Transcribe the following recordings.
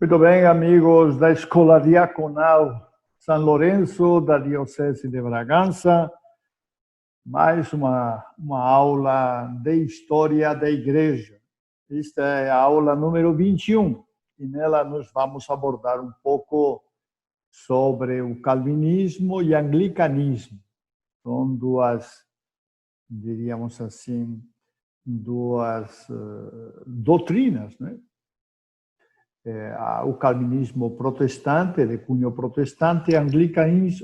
Muito bem, amigos da Escola Diaconal São Lourenço, da Diocese de Bragança. Mais uma aula de História da Igreja. Esta é a aula número 21, e nela nós vamos abordar um pouco sobre o calvinismo e anglicanismo. São duas, diríamos assim, duas doutrinas, né? O calvinismo protestante, de cunho protestante, e o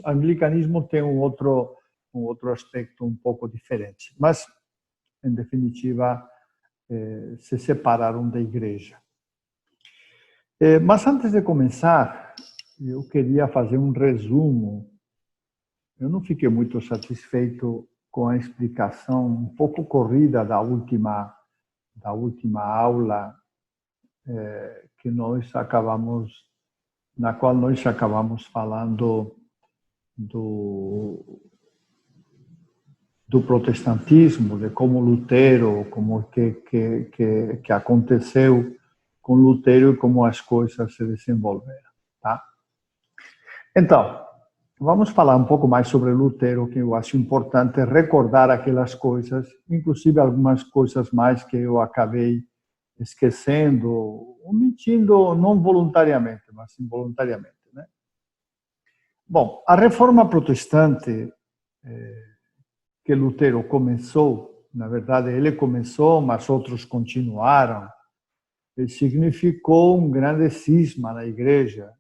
anglicanismo tem um outro aspecto um pouco diferente. Mas, em definitiva, se separaram da igreja. Mas antes de começar, eu queria fazer um resumo. Eu não fiquei muito satisfeito com a explicação um pouco corrida da última aula, na qual nós acabamos falando do protestantismo, de como Lutero, como que aconteceu com Lutero e como as coisas se desenvolveram, tá? Então, vamos falar um pouco mais sobre Lutero, que eu acho importante recordar aquelas coisas, inclusive algumas coisas mais que eu acabei esquecendo, omitindo não voluntariamente, mas involuntariamente, né? Bom, a reforma protestante que Lutero começou, na verdade ele começou, mas outros continuaram, significou um grande cisma na igreja.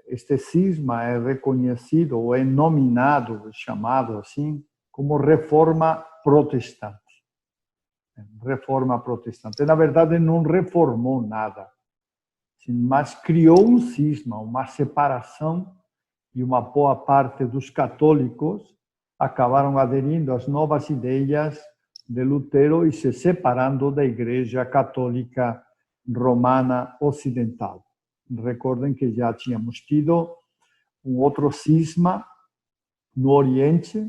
Este cisma é reconhecido ou é nominado, chamado assim, como reforma protestante. Reforma protestante. Na verdade, não reformou nada, mas criou um cisma, uma separação, e uma boa parte dos católicos acabaram aderindo às novas ideias de Lutero e se separando da Igreja Católica Romana Ocidental. Recordem que já tínhamos tido um outro cisma no Oriente,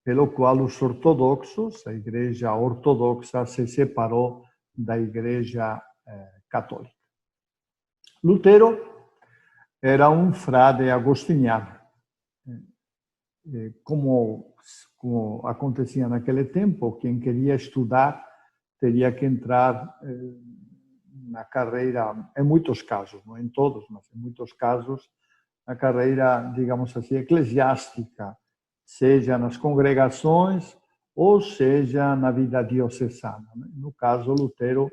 pelo qual os ortodoxos, a Igreja Ortodoxa, se separou da Igreja Católica. Lutero era um frade agostiniano. Como acontecia naquele tempo, quem queria estudar teria que entrar na carreira, em muitos casos, não em todos, mas em muitos casos, na carreira, digamos assim, eclesiástica, seja nas congregações ou seja na vida diocesana. No caso, Lutero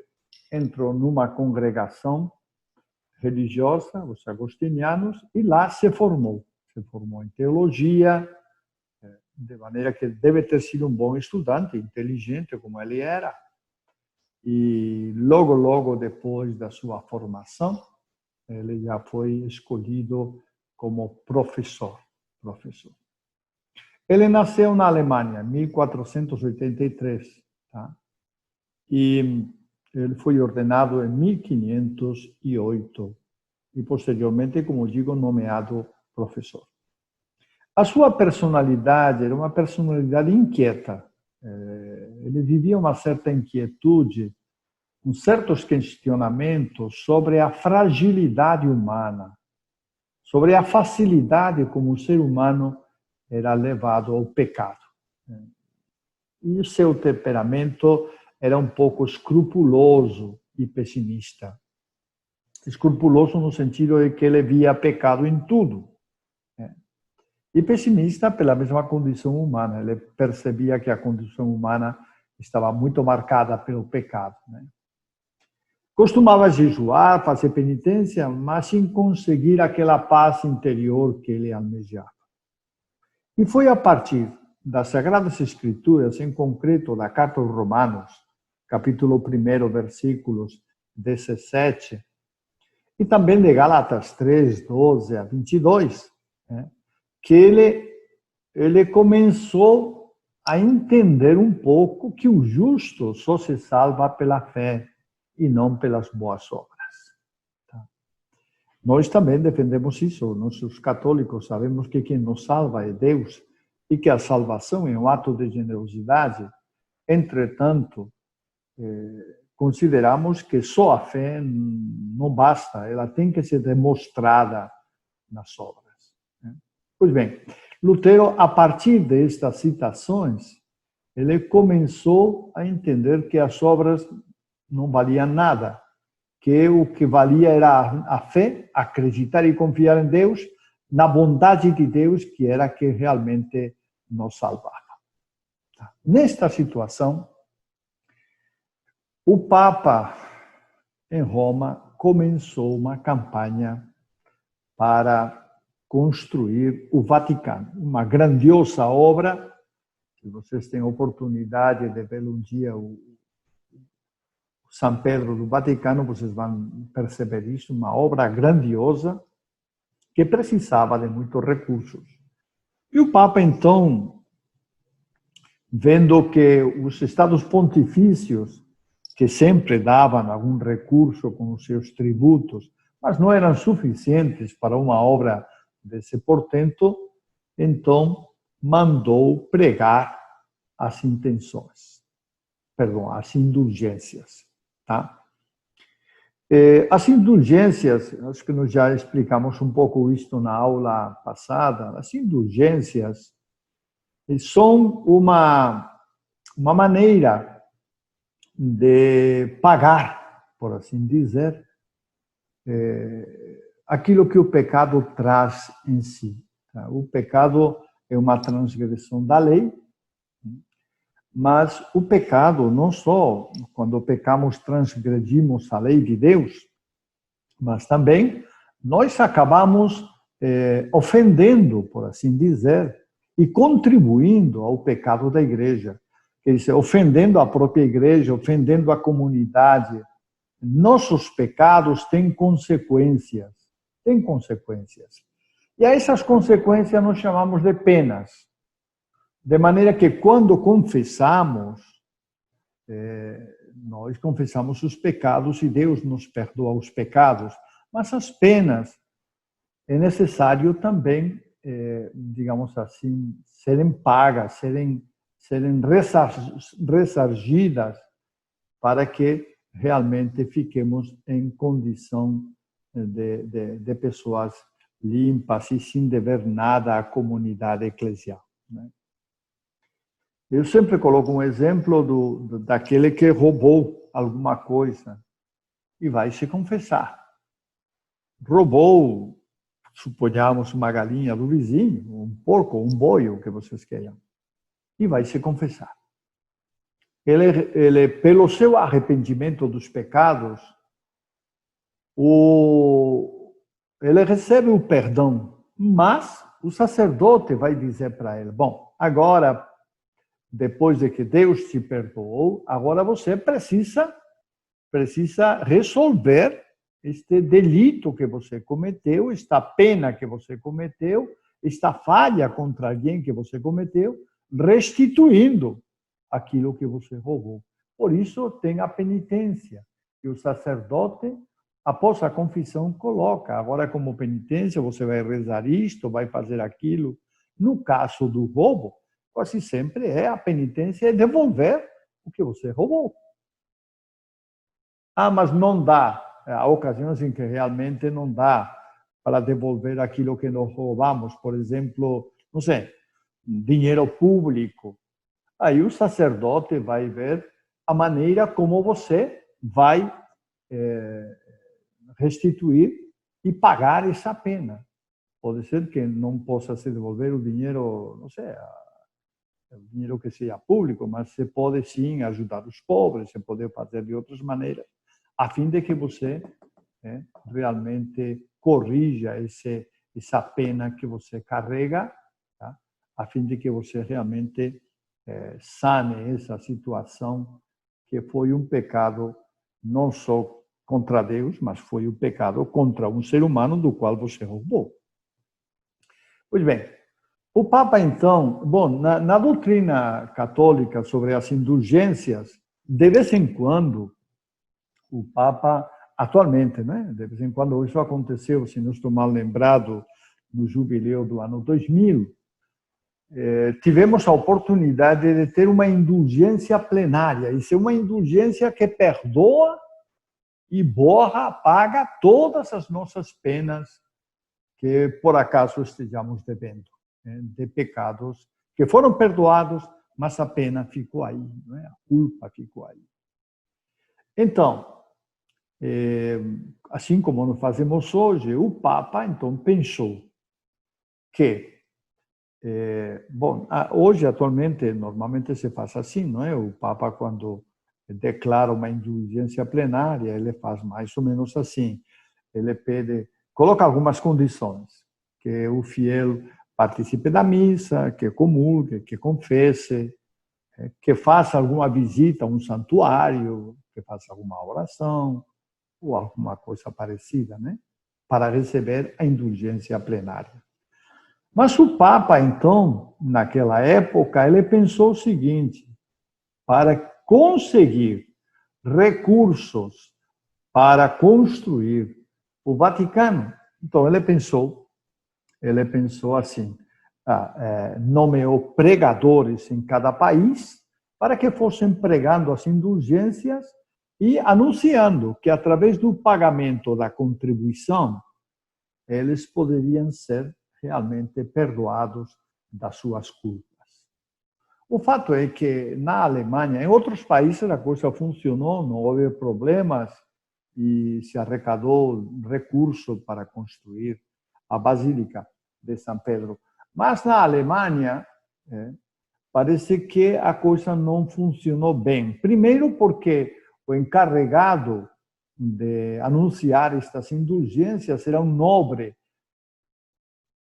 entrou numa congregação religiosa, os agostinianos, e lá se formou. Se formou em teologia, de maneira que deve ter sido um bom estudante, inteligente como ele era. E logo depois da sua formação, ele já foi escolhido como professor. Ele nasceu na Alemanha, em 1483, tá? E ele foi ordenado em 1508 e, posteriormente, como digo, nomeado professor. A sua personalidade era uma personalidade inquieta. Ele vivia uma certa inquietude, certos questionamentos sobre a fragilidade humana, sobre a facilidade como o ser humano era levado ao pecado. E o seu temperamento era um pouco escrupuloso e pessimista. Escrupuloso no sentido de que ele via pecado em tudo. E pessimista pela mesma condição humana. Ele percebia que a condição humana estava muito marcada pelo pecado. Costumava jejuar, fazer penitência, mas sem conseguir aquela paz interior que ele almejava. E foi a partir das Sagradas Escrituras, em concreto da Carta aos Romanos, capítulo 1, versículos 17, e também de Gálatas 3, 12 a 22, que ele começou a entender um pouco que o justo só se salva pela fé e não pelas boas obras. Nós também defendemos isso. Nós, os católicos, sabemos que quem nos salva é Deus e que a salvação é um ato de generosidade. Entretanto, consideramos que só a fé não basta, ela tem que ser demonstrada nas obras. Pois bem, Lutero, a partir destas citações, ele começou a entender que as obras não valiam nada, que o que valia era a fé, acreditar e confiar em Deus, na bondade de Deus, que era que realmente nos salvava. Nesta situação, o Papa, em Roma, começou uma campanha para construir o Vaticano, uma grandiosa obra. Se vocês têm oportunidade de ver um dia o São Pedro do Vaticano, vocês vão perceber isso, uma obra grandiosa que precisava de muitos recursos. E o Papa, então, vendo que os estados pontifícios, que sempre davam algum recurso com os seus tributos, mas não eram suficientes para uma obra desse portento, então mandou pregar as indulgências. Tá? As indulgências, acho que nós já explicamos um pouco isto na aula passada, as indulgências são uma maneira de pagar, por assim dizer, aquilo que o pecado traz em si. O pecado é uma transgressão da lei, mas o pecado, não só quando pecamos, transgredimos a lei de Deus, mas também nós acabamos ofendendo, por assim dizer, e contribuindo ao pecado da igreja. Quer dizer, ofendendo a própria igreja, ofendendo a comunidade. Nossos pecados têm consequências. Têm consequências. E a essas consequências nós chamamos de penas. De maneira que quando confessamos, nós confessamos os pecados e Deus nos perdoa os pecados. Mas as penas é necessário também, digamos assim, serem pagas, serem ressarcidas para que realmente fiquemos em condição de pessoas limpas e sem dever nada à comunidade eclesial. Né? Eu sempre coloco um exemplo daquele que roubou alguma coisa e vai se confessar. Roubou, suponhamos, uma galinha do vizinho, um porco, um boi, o que vocês queiram, e vai se confessar. Ele, pelo seu arrependimento dos pecados, ele recebe o perdão, mas o sacerdote vai dizer para ele, bom, agora, depois de que Deus te perdoou, agora você precisa resolver este delito que você cometeu, esta pena que você cometeu, esta falha contra alguém que você cometeu, restituindo aquilo que você roubou. Por isso tem a penitência, que o sacerdote, após a confissão, coloca. Agora, como penitência, você vai rezar isto, vai fazer aquilo. No caso do roubo, quase sempre a penitência é devolver o que você roubou. Mas não dá. Há ocasiões em que realmente não dá para devolver aquilo que nós roubamos. Por exemplo, não sei, dinheiro público. Aí o sacerdote vai ver a maneira como você vai restituir e pagar essa pena. Pode ser que não possa se devolver o dinheiro, não sei, o dinheiro que seja público, mas você pode sim ajudar os pobres, você pode fazer de outras maneiras, a fim de que você realmente corrija essa pena que você carrega, tá? A fim de que você realmente sane essa situação que foi um pecado não só contra Deus, mas foi um pecado contra um ser humano do qual você roubou. Pois bem, o Papa, então, bom, na doutrina católica sobre as indulgências, de vez em quando, o Papa, atualmente, né, de vez em quando, isso aconteceu, se não estou mal lembrado, no jubileu do ano 2000, tivemos a oportunidade de ter uma indulgência plenária. Isso é uma indulgência que perdoa e borra, apaga todas as nossas penas que por acaso estejamos devendo, né, de pecados que foram perdoados, mas a pena ficou aí, não é? A culpa ficou aí. Então, assim como nós fazemos hoje, o Papa então pensou que, hoje atualmente normalmente se faz assim, não é? O Papa, quando declara uma indulgência plenária, ele faz mais ou menos assim. Ele pede, coloca algumas condições, que o fiel participe da missa, que comulgue, que confesse, que faça alguma visita a um santuário, que faça alguma oração, ou alguma coisa parecida, né? Para receber a indulgência plenária. Mas o Papa, então, naquela época, ele pensou o seguinte: para conseguir recursos para construir o Vaticano, então ele pensou assim, nomeou pregadores em cada país para que fossem pregando as indulgências e anunciando que, através do pagamento da contribuição, eles poderiam ser realmente perdoados das suas culpas. O fato é que, na Alemanha, em outros países a coisa funcionou, não houve problemas e se arrecadou recurso para construir a Basílica de São Pedro. Mas na Alemanha, parece que a coisa não funcionou bem. Primeiro porque o encarregado de anunciar estas indulgências era um nobre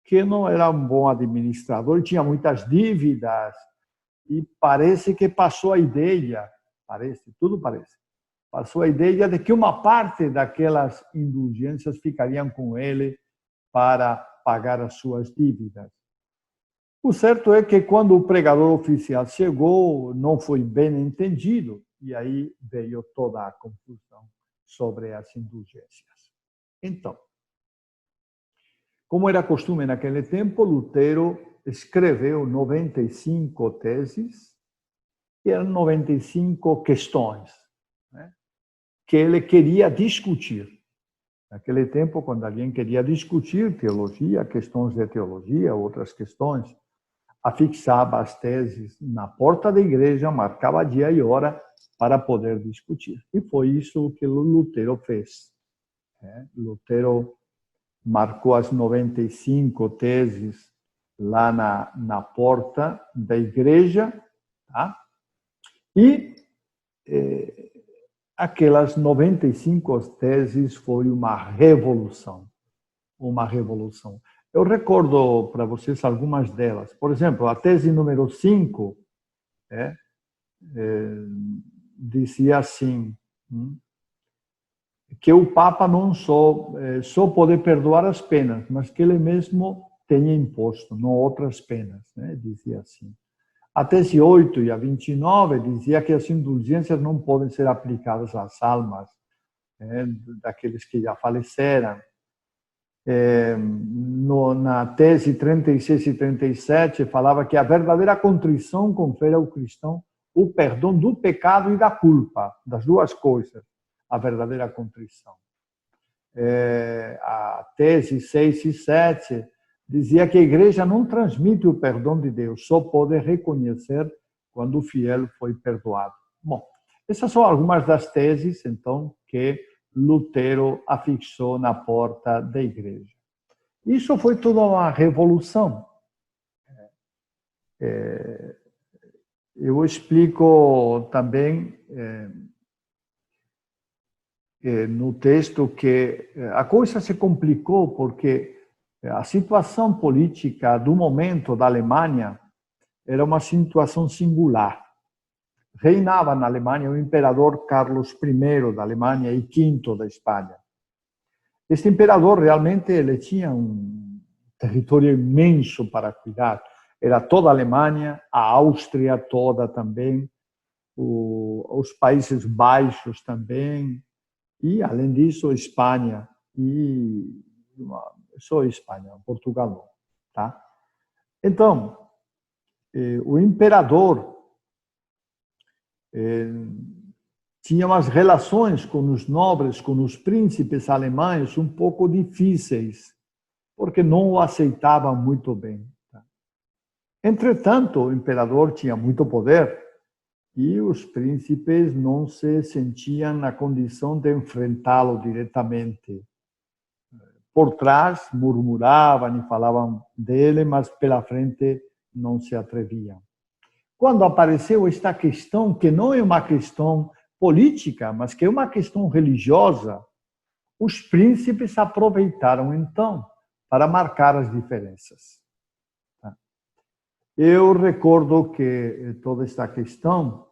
que não era um bom administrador, tinha muitas dívidas e parece que passou a ideia, passou a ideia de que uma parte daquelas indulgências ficariam com ele para pagar as suas dívidas. O certo é que, quando o pregador oficial chegou, não foi bem entendido, e aí veio toda a confusão sobre as indulgências. Então, como era costume naquele tempo, Lutero escreveu 95 teses, que eram 95 questões, né, que ele queria discutir. Naquele tempo, quando alguém queria discutir teologia, questões de teologia, outras questões, afixava as teses na porta da igreja, marcava dia e hora para poder discutir. E foi isso que Lutero fez. Lutero marcou as 95 teses lá na porta da igreja, tá? E aquelas 95 teses foi uma revolução. Eu recordo para vocês algumas delas. Por exemplo, a tese número 5 dizia assim, que o Papa não só pode perdoar as penas, mas que ele mesmo tenha imposto, não outras penas, né? Dizia assim. A tese 8 e a 29 dizia que as indulgências não podem ser aplicadas às almas, né, daqueles que já faleceram. Na tese 36 e 37 falava que a verdadeira contrição confere ao cristão o perdão do pecado e da culpa, das duas coisas, a verdadeira contrição. A tese 6 e 7 dizia que a igreja não transmite o perdão de Deus, só pode reconhecer quando o fiel foi perdoado. Bom, essas são algumas das teses, então, que Lutero afixou na porta da igreja. Isso foi toda uma revolução. Eu explico também no texto que a coisa se complicou porque a situação política do momento da Alemanha era uma situação singular. Reinava na Alemanha o imperador Carlos I da Alemanha e V da Espanha. Este imperador realmente ele tinha um território imenso para cuidar. Era toda a Alemanha, a Áustria toda também, os Países Baixos também, e, além disso, Espanha e só Espanha, Portugal não, tá? Então, o imperador tinha umas relações com os nobres, com os príncipes alemães um pouco difíceis, porque não o aceitavam muito bem. Entretanto, o imperador tinha muito poder e os príncipes não se sentiam na condição de enfrentá-lo diretamente. Por trás, murmuravam e falavam dele, mas pela frente não se atreviam. Quando apareceu esta questão, que não é uma questão política, mas que é uma questão religiosa, os príncipes aproveitaram então para marcar as diferenças. Eu recordo que toda esta questão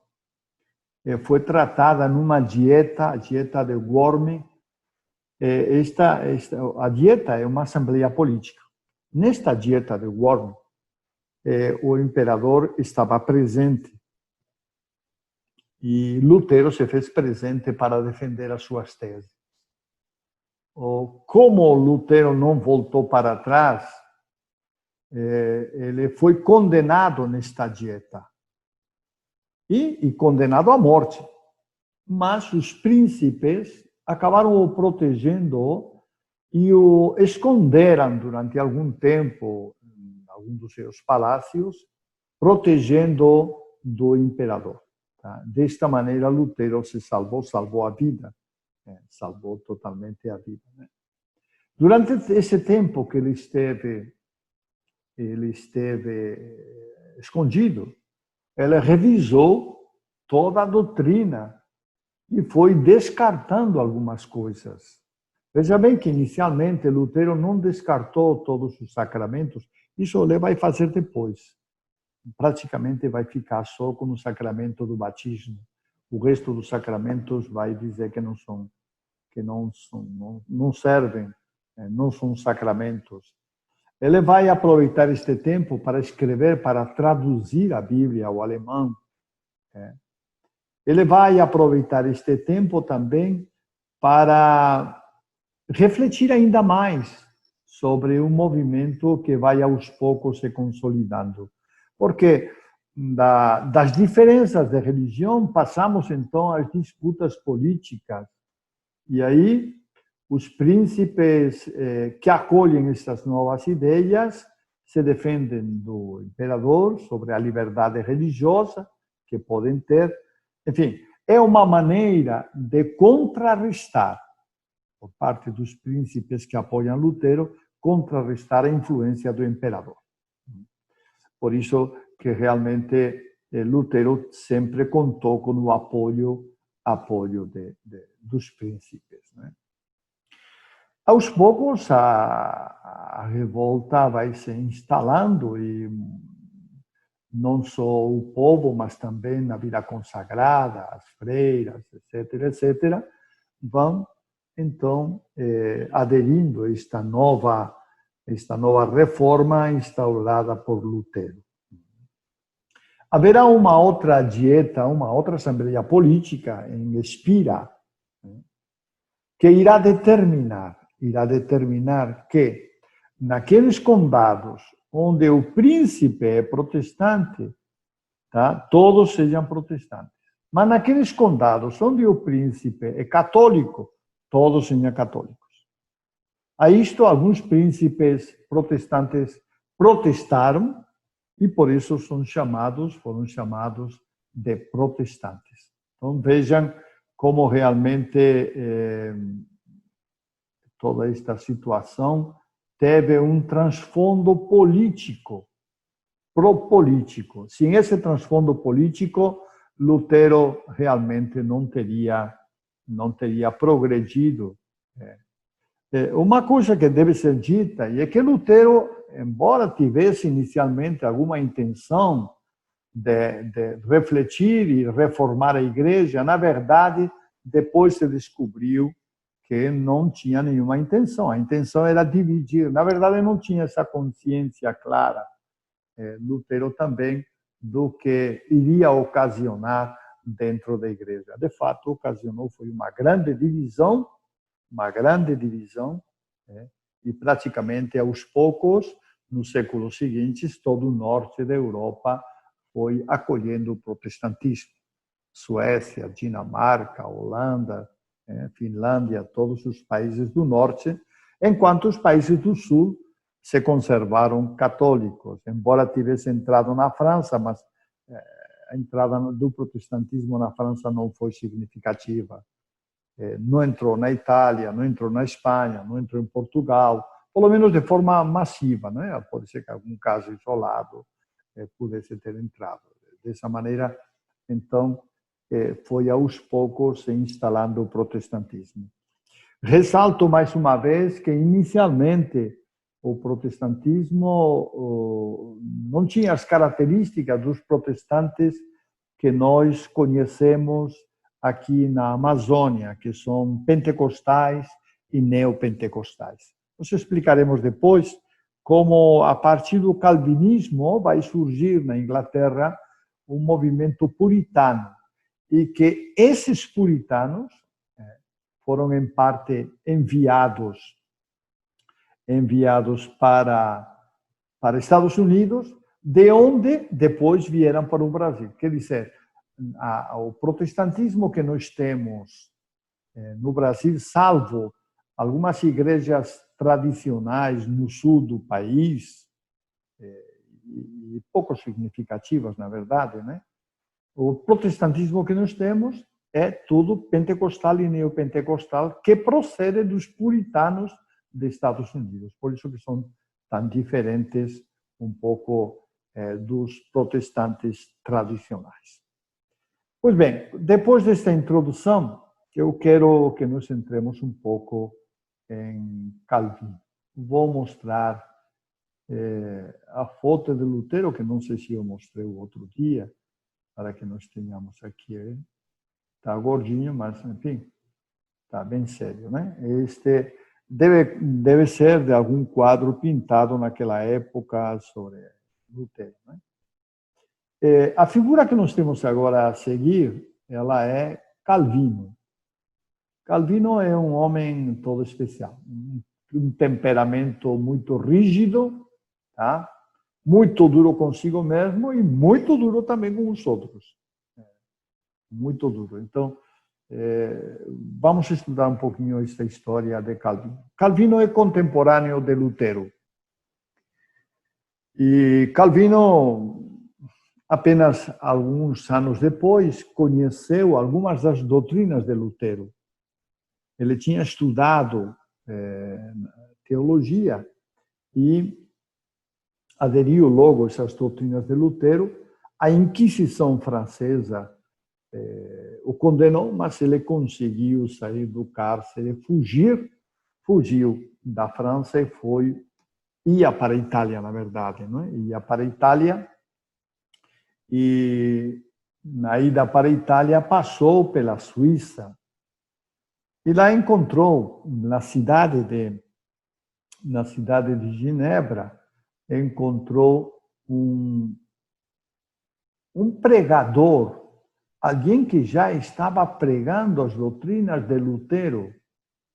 foi tratada numa dieta, a dieta de Worm. A dieta é uma assembleia política. Nesta dieta de Worm, o imperador estava presente e Lutero se fez presente para defender as suas teses. Como Lutero não voltou para trás, ele foi condenado nesta dieta e condenado à morte. Mas os príncipes acabaram o protegendo e o esconderam durante algum tempo em algum dos seus palácios, protegendo do imperador. Tá? Desta maneira, Lutero se salvou a vida, salvou totalmente a vida. Né? Durante esse tempo que ele esteve escondido, ele revisou toda a doutrina e foi descartando algumas coisas. Veja bem que, inicialmente, Lutero não descartou todos os sacramentos. Isso ele vai fazer depois. Praticamente vai ficar só com o sacramento do batismo. O resto dos sacramentos vai dizer que não servem, não são sacramentos. Ele vai aproveitar este tempo para escrever, para traduzir a Bíblia ao alemão. Ele vai aproveitar este tempo também para refletir ainda mais sobre um movimento que vai aos poucos se consolidando. Porque das diferenças de religião passamos então às disputas políticas. E aí os príncipes que acolhem essas novas ideias se defendem do imperador sobre a liberdade religiosa que podem ter. Enfim, é uma maneira de contrarrestar, por parte dos príncipes que apoiam Lutero, contrarrestar a influência do imperador. Por isso que realmente Lutero sempre contou com o apoio dos príncipes. Né? Aos poucos, a revolta vai se instalando e não só o povo, mas também na vida consagrada, as freiras, etc., vão, então, aderindo a esta nova reforma instaurada por Lutero. Haverá uma outra dieta, uma outra assembleia política em Espira, que irá determinar que naqueles condados onde o príncipe é protestante, tá? Todos sejam protestantes. Mas naqueles condados onde o príncipe é católico, todos sejam católicos. A isto, alguns príncipes protestantes protestaram e por isso foram chamados de protestantes. Então vejam como realmente toda esta situação teve um transfondo político, pro-político. Sem esse transfondo político, Lutero realmente não teria progredido. Uma coisa que deve ser dita é que Lutero, embora tivesse inicialmente alguma intenção de refletir e reformar a igreja, na verdade, depois se descobriu que não tinha nenhuma intenção. A intenção era dividir. Na verdade, não tinha essa consciência clara, Lutero também, do que iria ocasionar dentro da igreja. De fato, ocasionou, foi uma grande divisão, e praticamente aos poucos, nos séculos seguintes, todo o norte da Europa foi acolhendo o protestantismo. Suécia, Dinamarca, Holanda, Finlândia, todos os países do norte, enquanto os países do sul se conservaram católicos, embora tivesse entrado na França, mas a entrada do protestantismo na França não foi significativa. Não entrou na Itália, não entrou na Espanha, não entrou em Portugal, pelo menos de forma massiva, né? Pode ser que algum caso isolado pudesse ter entrado. Dessa maneira, então, foi aos poucos se instalando o protestantismo. Ressalto mais uma vez que, inicialmente, o protestantismo não tinha as características dos protestantes que nós conhecemos aqui na Amazônia, que são pentecostais e neopentecostais. Nós explicaremos depois como, a partir do calvinismo, vai surgir na Inglaterra um movimento puritano e que esses puritanos foram, em parte, enviados para Estados Unidos, de onde depois vieram para o Brasil. Quer dizer, o protestantismo que nós temos no Brasil, salvo algumas igrejas tradicionais no sul do país, e pouco significativas, na verdade, né? O protestantismo que nós temos é tudo pentecostal e neopentecostal, que procede dos puritanos dos Estados Unidos. Por isso que são tão diferentes um pouco dos protestantes tradicionais. Pois bem, depois desta introdução, eu quero que nos centremos um pouco em Calvino. Vou mostrar a foto de Lutero, que não sei se eu mostrei o outro dia, para que nós tenhamos aqui. Está gordinho, mas, enfim, está bem sério, né? Este deve ser de algum quadro pintado naquela época sobre Lutero, né? A figura que nós temos agora a seguir, ela é Calvino. Calvino é um homem todo especial, um temperamento muito rígido, tá? Muito duro consigo mesmo e muito duro também com os outros. Muito duro. Então, vamos estudar um pouquinho esta história de Calvino. Calvino é contemporâneo de Lutero. E Calvino, apenas alguns anos depois, conheceu algumas das doutrinas de Lutero. Ele tinha estudado teologia e aderiu logo a essas doutrinas de Lutero. A Inquisição francesa o condenou, mas ele conseguiu sair do cárcere, fugiu da França e ia para a Itália, na verdade, não é? Ia para a Itália e, na ida para a Itália, passou pela Suíça e lá encontrou, na cidade de Genebra, encontrou um pregador, alguém que já estava pregando as doutrinas de Lutero,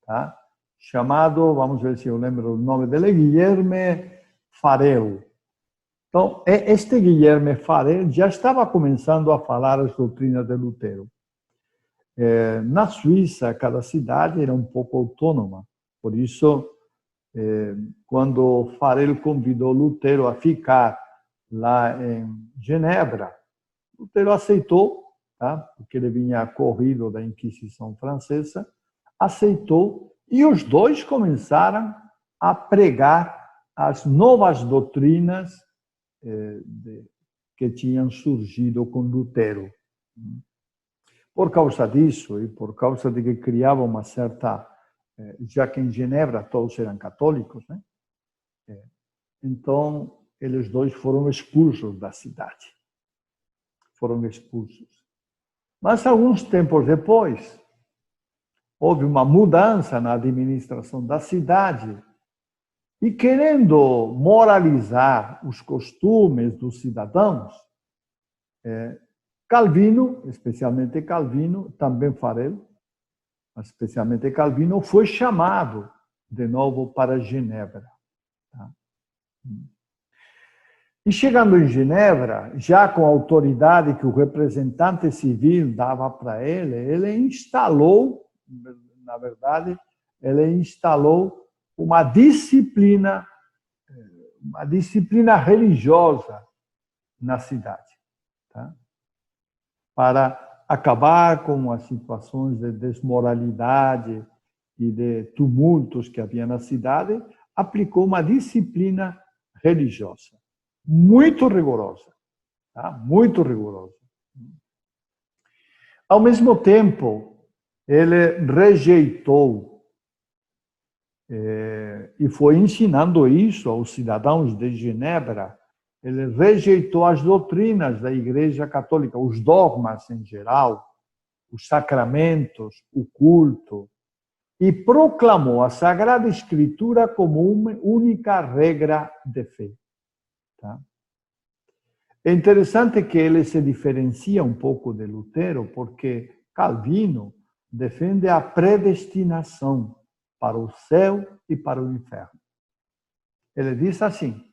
tá? Chamado, vamos ver se eu lembro o nome dele, Guilherme Farel. Então, este Guilherme Farel já estava começando a falar as doutrinas de Lutero. Na Suíça, cada cidade era um pouco autônoma, por isso, quando Farel convidou Lutero a ficar lá em Genebra, Lutero aceitou, tá? Porque ele vinha corrido da Inquisição francesa, aceitou, e os dois começaram a pregar as novas doutrinas que tinham surgido com Lutero. Por causa disso, e por causa de que criava uma certa... já que em Genebra todos eram católicos, né? Então, eles dois foram expulsos da cidade. Foram expulsos. Mas, alguns tempos depois, houve uma mudança na administração da cidade e, querendo moralizar os costumes dos cidadãos, Calvino, especialmente Calvino, também Farel, mas especialmente Calvino, foi chamado de novo para Genebra. Tá? E chegando em Genebra, já com a autoridade que o representante civil dava para ele instalou, na verdade, ele instalou uma disciplina religiosa na cidade, tá? Para acabar com as situações de desmoralidade e de tumultos que havia na cidade, aplicou uma disciplina religiosa muito rigorosa, tá? Muito rigorosa. Ao mesmo tempo, ele rejeitou e foi ensinando isso aos cidadãos de Genebra. Ele rejeitou as doutrinas da Igreja Católica, os dogmas em geral, os sacramentos, o culto, e proclamou a Sagrada Escritura como uma única regra de fé. Tá? É interessante que ele se diferencia um pouco de Lutero, porque Calvino defende a predestinação para o céu e para o inferno. Ele diz assim,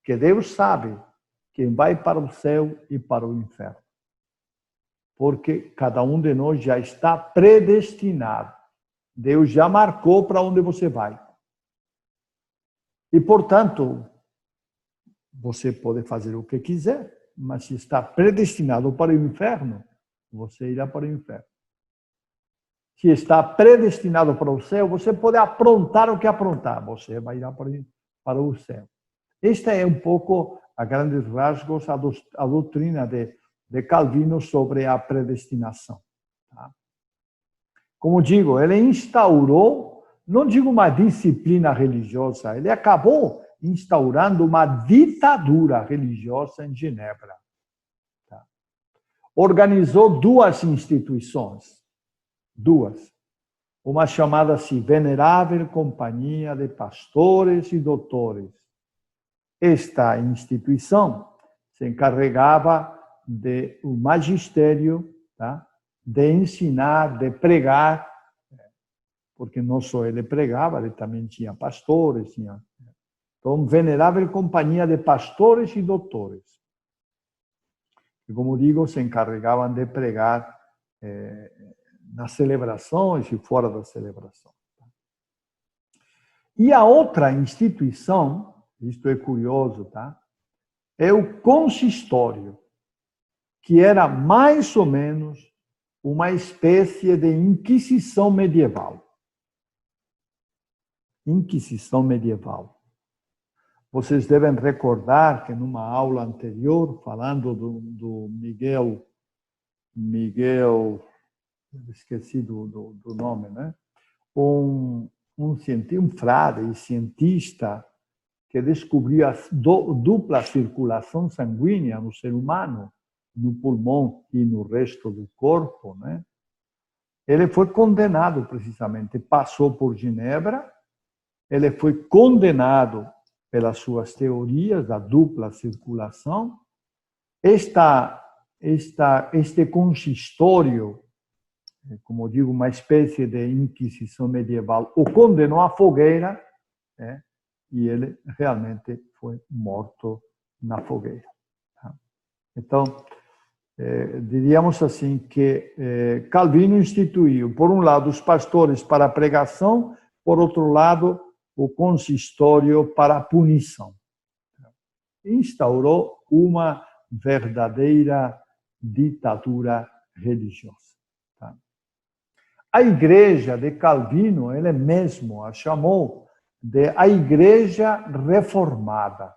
que Deus sabe quem vai para o céu e para o inferno, porque cada um de nós já está predestinado. Deus já marcou para onde você vai. E, portanto, você pode fazer o que quiser, mas se está predestinado para o inferno, você irá para o inferno. Se está predestinado para o céu, você pode aprontar o que aprontar, você vai ir para o céu. Esta é um pouco, a grandes rasgos, a doutrina de Calvino sobre a predestinação. Tá? Como digo, ele instaurou, não digo uma disciplina religiosa, ele acabou instaurando uma ditadura religiosa em Genebra. Tá? Organizou duas instituições, uma chamada-se Venerável Companhia de Pastores e Doutores. Esta instituição se encarregava do magistério, tá? De ensinar, de pregar, porque não só ele pregava, ele também tinha pastores, Então, Venerável Companhia de Pastores e Doutores, que, como digo, se encarregavam de pregar nas celebrações e fora das celebrações. E a outra instituição, isto é curioso, tá? É o consistório, que era mais ou menos uma espécie de Inquisição medieval. Inquisição medieval. Vocês devem recordar que numa aula anterior, falando do Miguel, esqueci do nome, né? Um frade cientista que descobriu a dupla circulação sanguínea no ser humano, no pulmão e no resto do corpo, né? Ele foi condenado precisamente, passou por Genebra, ele foi condenado pelas suas teorias da dupla circulação. Este consistório, como digo, uma espécie de Inquisição medieval, o condenou à fogueira, né? E ele realmente foi morto na fogueira. Tá? Então, diríamos assim que Calvino instituiu, por um lado, os pastores para a pregação, por outro lado, o consistório para a punição. Instaurou uma verdadeira ditadura religiosa. Tá? A igreja de Calvino, ele mesmo a chamou de a igreja reformada.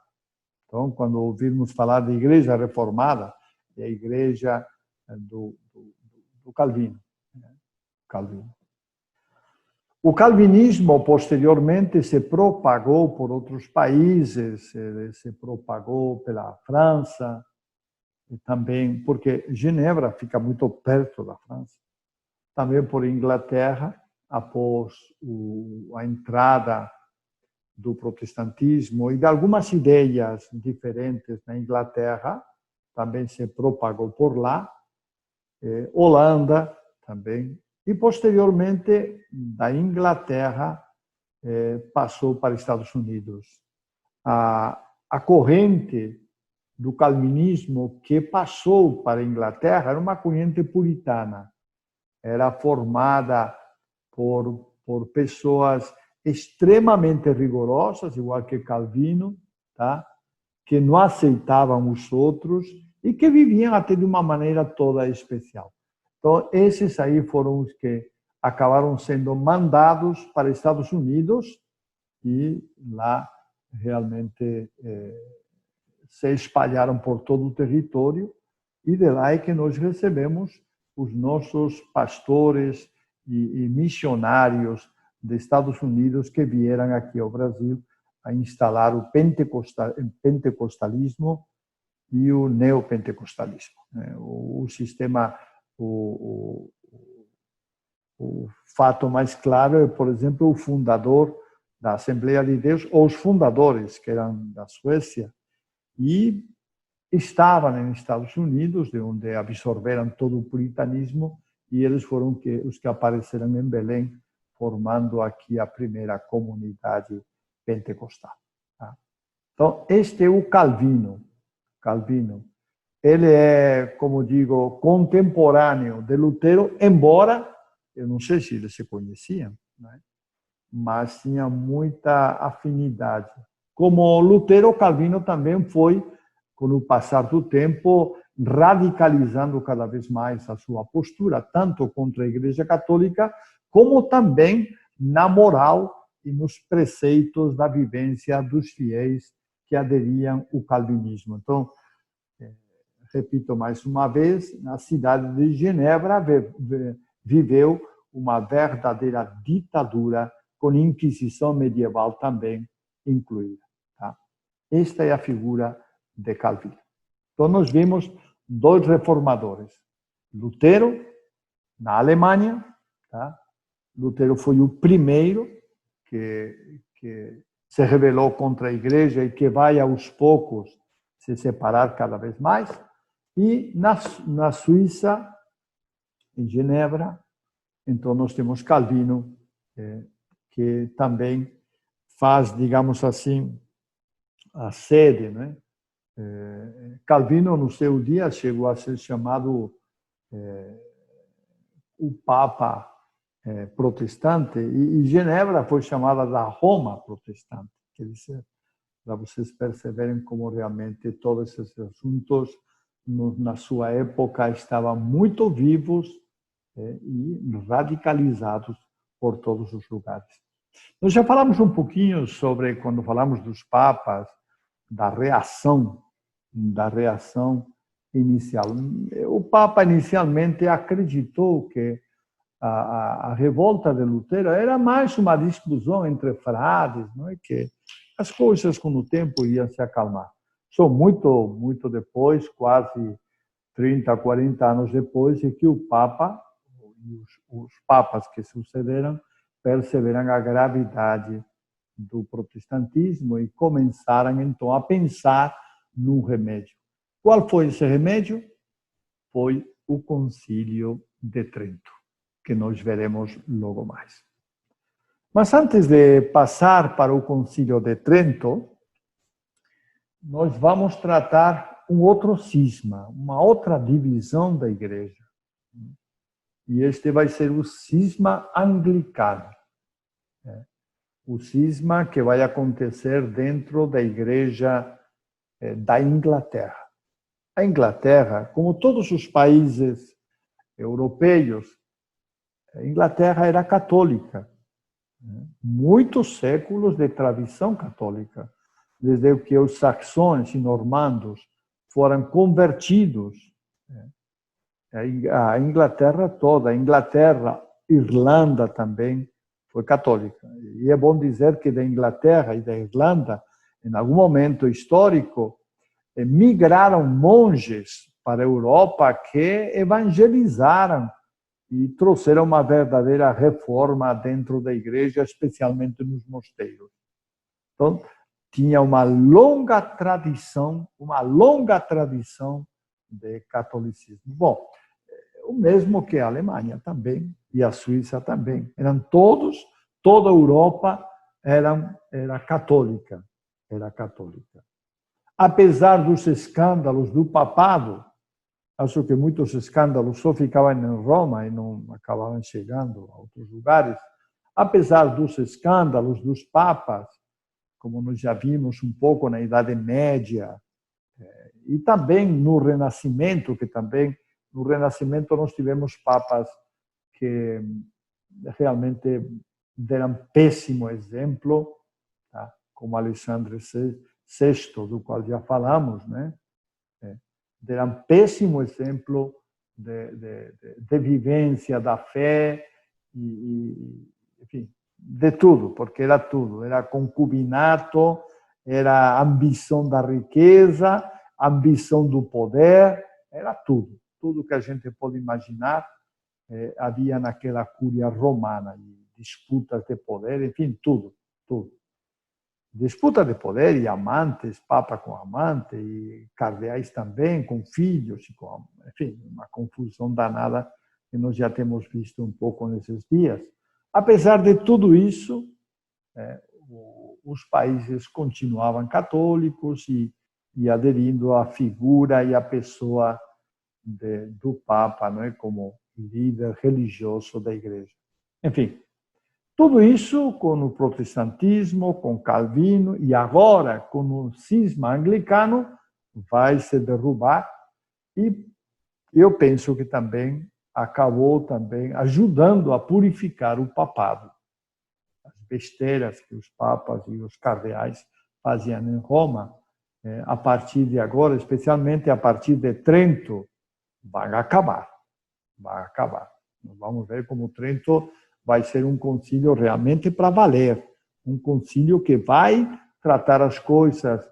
Então, quando ouvirmos falar de igreja reformada, é a igreja do Calvino. Calvino. O calvinismo, posteriormente, se propagou por outros países, se propagou pela França, e também porque Genebra fica muito perto da França, também por Inglaterra, após a entrada do protestantismo e de algumas ideias diferentes na Inglaterra, também se propagou por lá, Holanda também, e posteriormente da Inglaterra passou para Estados Unidos. A corrente do calvinismo que passou para a Inglaterra era uma corrente puritana. Era formada por pessoas extremamente rigorosas, igual que Calvino, tá? Que não aceitavam os outros e que viviam até de uma maneira toda especial. Então, esses aí foram os que acabaram sendo mandados para Estados Unidos e lá realmente se espalharam por todo o território, e de lá é que nós recebemos os nossos pastores e missionários dos Estados Unidos que vieram aqui ao Brasil a instalar o pentecostalismo e o neopentecostalismo. O sistema, o fato mais claro é, por exemplo, o fundador da Assembleia de Deus, ou os fundadores, que eram da Suécia, e estavam nos Estados Unidos, de onde absorveram todo o puritanismo, e eles foram os que apareceram em Belém, formando aqui a primeira comunidade pentecostal. Então, este é o Calvino. Calvino. Ele é, como digo, contemporâneo de Lutero, embora, eu não sei se eles se conheciam, né? Mas tinha muita afinidade. Como Lutero, Calvino também foi, com o passar do tempo, radicalizando cada vez mais a sua postura, tanto contra a Igreja Católica, como também na moral e nos preceitos da vivência dos fiéis que aderiam ao calvinismo. Então, repito mais uma vez, na cidade de Genebra viveu uma verdadeira ditadura, com Inquisição medieval também incluída. Tá? Esta é a figura de Calvino. Então, nós vimos dois reformadores. Lutero, na Alemanha. Tá? Lutero foi o primeiro que se rebelou contra a igreja e que vai, aos poucos, se separar cada vez mais. E na Suíça, em Genebra, então nós temos Calvino, que também faz, digamos assim, a sede, né? Calvino, no seu dia, chegou a ser chamado o Papa protestante, e Genebra foi chamada da Roma protestante. Quer dizer, para vocês perceberem como realmente todos esses assuntos, na sua época, estavam muito vivos e radicalizados por todos os lugares. Nós já falamos um pouquinho sobre, quando falamos dos papas, da reação inicial. O Papa inicialmente acreditou que a revolta de Lutero era mais uma discussão entre frades, não é? Que as coisas com o tempo iam se acalmar. Só muito depois, quase 30, 40 anos depois, é que o Papa e os papas que sucederam perceberam a gravidade do protestantismo e começaram então a pensar num remédio. Qual foi esse remédio? Foi o Concílio de Trento, que nós veremos logo mais. Mas antes de passar para o Concílio de Trento, nós vamos tratar um outro cisma, uma outra divisão da igreja. E este vai ser o cisma anglicano. O cisma que vai acontecer dentro da igreja da Inglaterra. A Inglaterra, como todos os países europeus, a Inglaterra era católica. Muitos séculos de tradição católica, desde que os saxões e normandos foram convertidos. A Inglaterra toda, a Inglaterra, Irlanda também foi católica. E é bom dizer que da Inglaterra e da Irlanda, em algum momento histórico, migraram monges para a Europa que evangelizaram e trouxeram uma verdadeira reforma dentro da igreja, especialmente nos mosteiros. Então, tinha uma longa tradição de catolicismo. Bom, o mesmo que a Alemanha também, e a Suíça também. Toda a Europa era católica. apesar dos escândalos do papado, acho que muitos escândalos só ficavam em Roma e não acabavam chegando a outros lugares, apesar dos escândalos dos papas, como nós já vimos um pouco na Idade Média, e também no Renascimento, que também no Renascimento nós tivemos papas que realmente deram péssimo exemplo, tá? Como Alexandre VI, do qual já falamos, né? Deram péssimo exemplo de vivência da fé enfim, de tudo, porque era tudo, era concubinato, era ambição da riqueza, ambição do poder, era tudo que a gente pode imaginar havia naquela cúria romana, disputas de poder, enfim, tudo. Disputa de poder e amantes, papa com amante, e cardeais também, com filhos, enfim, uma confusão danada que nós já temos visto um pouco nesses dias. Apesar de tudo isso, os países continuavam católicos e aderindo à figura e à pessoa do Papa, não é, como líder religioso da Igreja. Enfim, tudo isso com o protestantismo, com Calvino e agora com o cisma anglicano vai se derrubar e eu penso que também acabou também ajudando a purificar o papado. As besteiras que os papas e os cardeais faziam em Roma, a partir de agora, especialmente a partir de Trento, vai acabar. Nós vamos ver como Trento vai ser um concílio realmente para valer, um concílio que vai tratar as coisas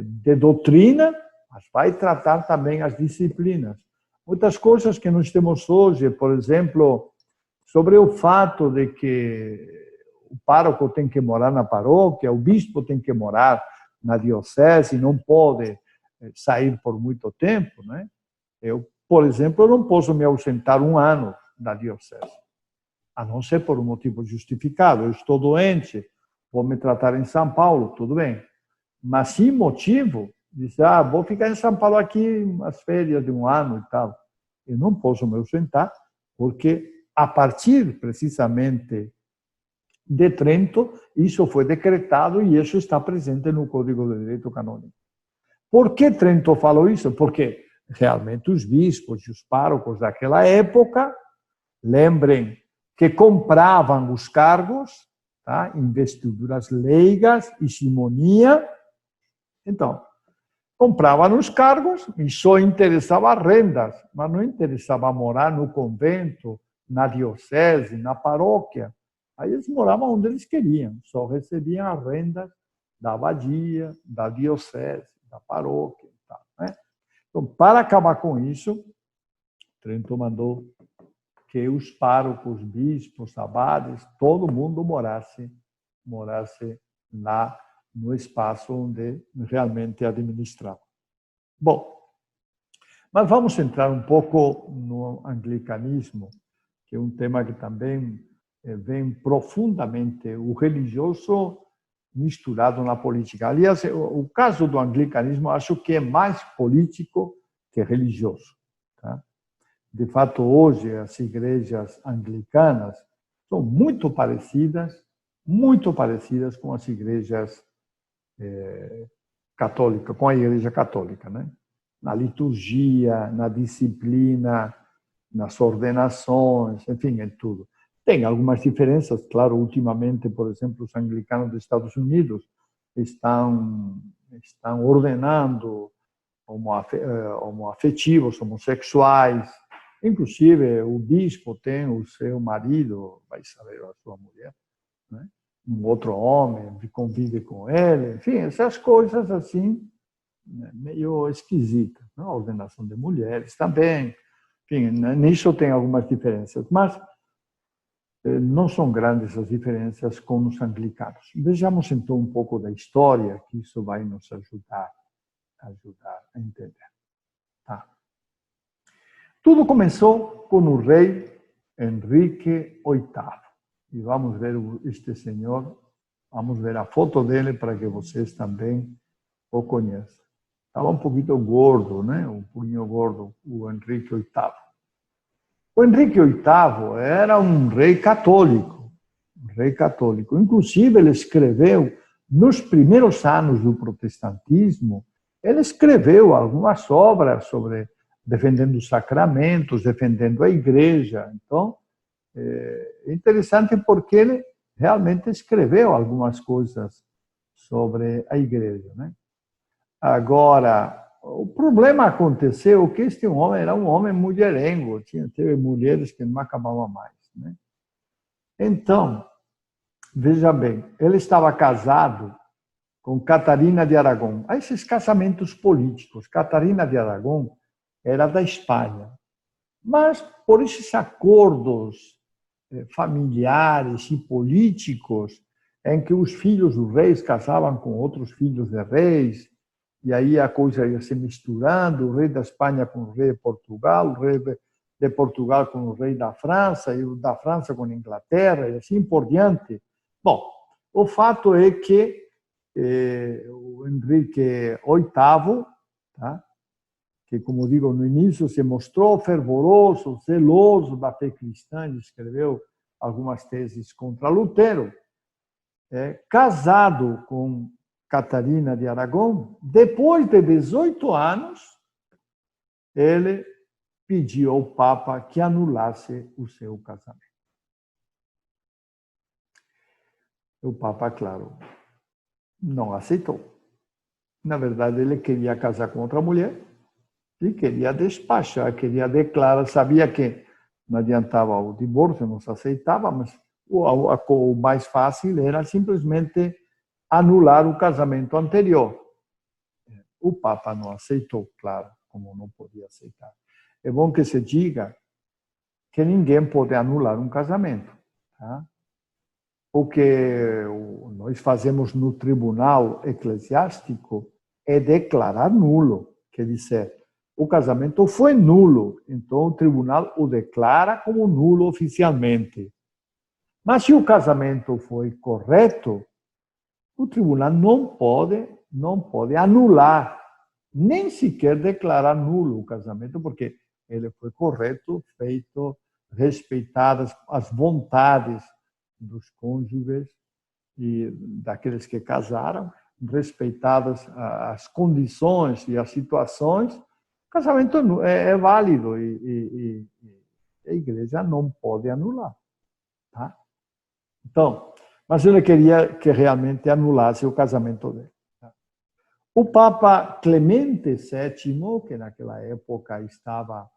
de doutrina, mas vai tratar também as disciplinas. Muitas coisas que nós temos hoje, por exemplo, sobre o fato de que o pároco tem que morar na paróquia, o bispo tem que morar na diocese, não pode sair por muito tempo, né? Eu, por exemplo, não posso me ausentar um ano da diocese, a não ser por um motivo justificado. Eu estou doente, vou me tratar em São Paulo, tudo bem. Mas sem motivo, dizer, vou ficar em São Paulo aqui umas férias de um ano e tal. Eu não posso me ausentar, porque a partir, precisamente, de Trento, isso foi decretado e isso está presente no Código de Direito Canônico. Por que Trento falou isso? Porque realmente os bispos e os párocos daquela época, lembrem que compravam os cargos, tá? Investiduras leigas e simonia. Então, compravam os cargos e só interessava rendas, mas não interessava morar no convento, na diocese, na paróquia. Aí eles moravam onde eles queriam, só recebiam as rendas da abadia, da diocese, da paróquia. Tá, né? Então, para acabar com isso, Trento mandou que os párocos, bispos, abades, todo mundo morasse lá no espaço onde realmente administrava. Bom, mas vamos entrar um pouco no anglicanismo, que é um tema que também vem profundamente o religioso misturado na política. Aliás, o caso do anglicanismo acho que é mais político que religioso. Tá? De fato, hoje as igrejas anglicanas são muito parecidas com as igrejas católicas, com a Igreja Católica, né? Na liturgia, na disciplina, nas ordenações, enfim, em tudo. Tem algumas diferenças, claro, ultimamente, por exemplo, os anglicanos dos Estados Unidos estão ordenando homoafetivos, homossexuais. Inclusive, o bispo tem o seu marido, vai saber a sua mulher, né? Um outro homem convive com ele. Enfim, essas coisas assim, meio esquisitas. Né? A ordenação de mulheres também. Enfim, nisso tem algumas diferenças, mas não são grandes as diferenças com os anglicanos. Vejamos então um pouco da história, que isso vai nos ajudar a entender. Tá. Tudo começou com o rei Henrique VIII. E vamos ver este senhor, vamos ver a foto dele para que vocês também o conheçam. Estava um pouquinho gordo, né? Um pouquinho gordo, o Henrique VIII. O Henrique VIII era um rei católico. Um rei católico. Inclusive, ele escreveu, nos primeiros anos do protestantismo, ele escreveu algumas obras sobre defendendo os sacramentos, defendendo a igreja. Então, é interessante porque ele realmente escreveu algumas coisas sobre a igreja, né? Agora, o problema aconteceu que este homem era um homem mulherengo, teve mulheres que não acabavam mais, né? Então, veja bem, ele estava casado com Catarina de Aragão. Há esses casamentos políticos. Catarina de Aragão era da Espanha, mas por esses acordos familiares e políticos em que os filhos dos reis casavam com outros filhos de reis, e aí a coisa ia se misturando, o rei da Espanha com o rei de Portugal, o rei de Portugal com o rei da França, e o da França com a Inglaterra, e assim por diante. Bom, o fato é que o Henrique VIII, tá? Que, como digo, no início se mostrou fervoroso, zeloso da fé cristã, e escreveu algumas teses contra Lutero, casado com Catarina de Aragão, depois de 18 anos, ele pediu ao Papa que anulasse o seu casamento. O Papa, claro, não aceitou. Na verdade, ele queria casar com outra mulher e queria despachar, queria declarar, sabia que não adiantava o divórcio, não se aceitava, mas o mais fácil era simplesmente anular o casamento anterior. O Papa não aceitou, claro, como não podia aceitar. É bom que se diga que ninguém pode anular um casamento, tá? O que nós fazemos no tribunal eclesiástico é declarar nulo, quer dizer, o casamento foi nulo, então o tribunal o declara como nulo oficialmente. Mas se o casamento foi correto, o tribunal não pode anular, nem sequer declarar nulo o casamento, porque ele foi correto, feito, respeitadas as vontades dos cônjuges e daqueles que casaram, respeitadas as condições e as situações, o casamento é válido e a igreja não pode anular, tá? Então, mas ele queria que realmente anulasse o casamento dele. O Papa Clemente VII, que naquela época estava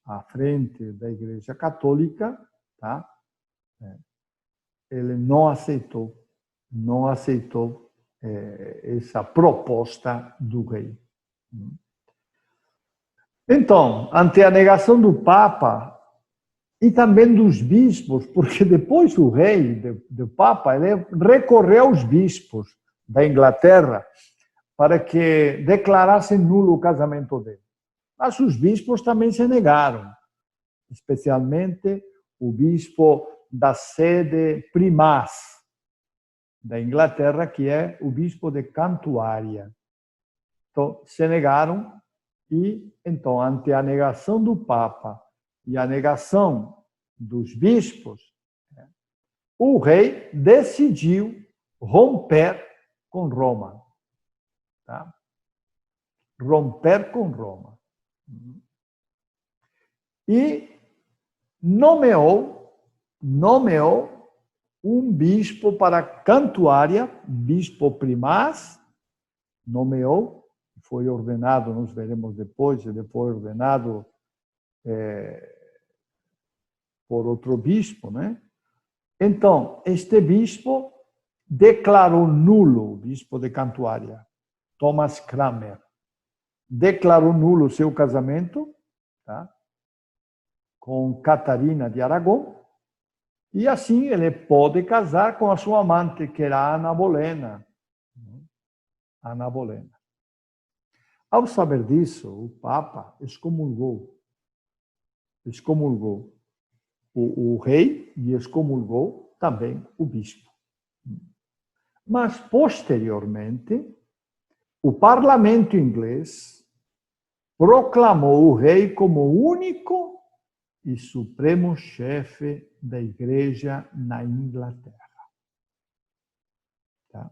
à frente da Igreja Católica, tá? Ele não aceitou essa proposta do rei. Então, ante a negação do Papa e também dos bispos, porque depois o rei, do Papa, ele recorreu aos bispos da Inglaterra para que declarassem nulo o casamento dele. Mas os bispos também se negaram, especialmente o bispo da sede primaz da Inglaterra, que é o bispo de Cantuária. Então, se negaram e, então, ante a negação do Papa e a negação dos bispos, o rei decidiu romper com Roma. Tá? Romper com Roma. E nomeou um bispo para Cantuária, bispo primaz, nomeou, foi ordenado, nós veremos depois, ele foi ordenado por outro bispo, né? Então, este bispo declarou nulo, o bispo de Cantuária, Thomas Cranmer, declarou nulo o seu casamento, tá? Com Catarina de Aragão, e assim ele pode casar com a sua amante, que era Ana Bolena. Ana Bolena. Ao saber disso, o Papa excomulgou o rei e excomulgou também o bispo. Mas, posteriormente, o parlamento inglês proclamou o rei como o único e supremo chefe da igreja na Inglaterra. Tá?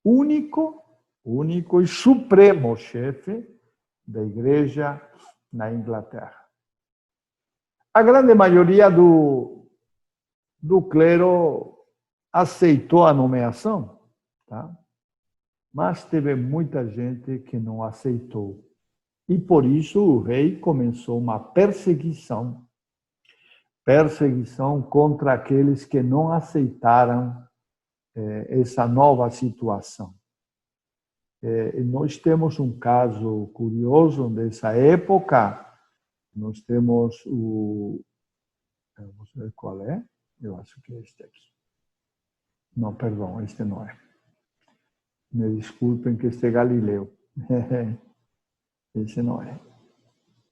Único e supremo chefe da igreja na Inglaterra. A grande maioria do clero aceitou a nomeação, tá? Mas teve muita gente que não aceitou. E por isso o rei começou uma perseguição contra aqueles que não aceitaram essa nova situação. Nós temos um caso curioso dessa época. Nós temos vamos ver qual é. Eu acho que é este aqui. Não, perdão, este não é. Me desculpem que este é Galileu. Esse não é.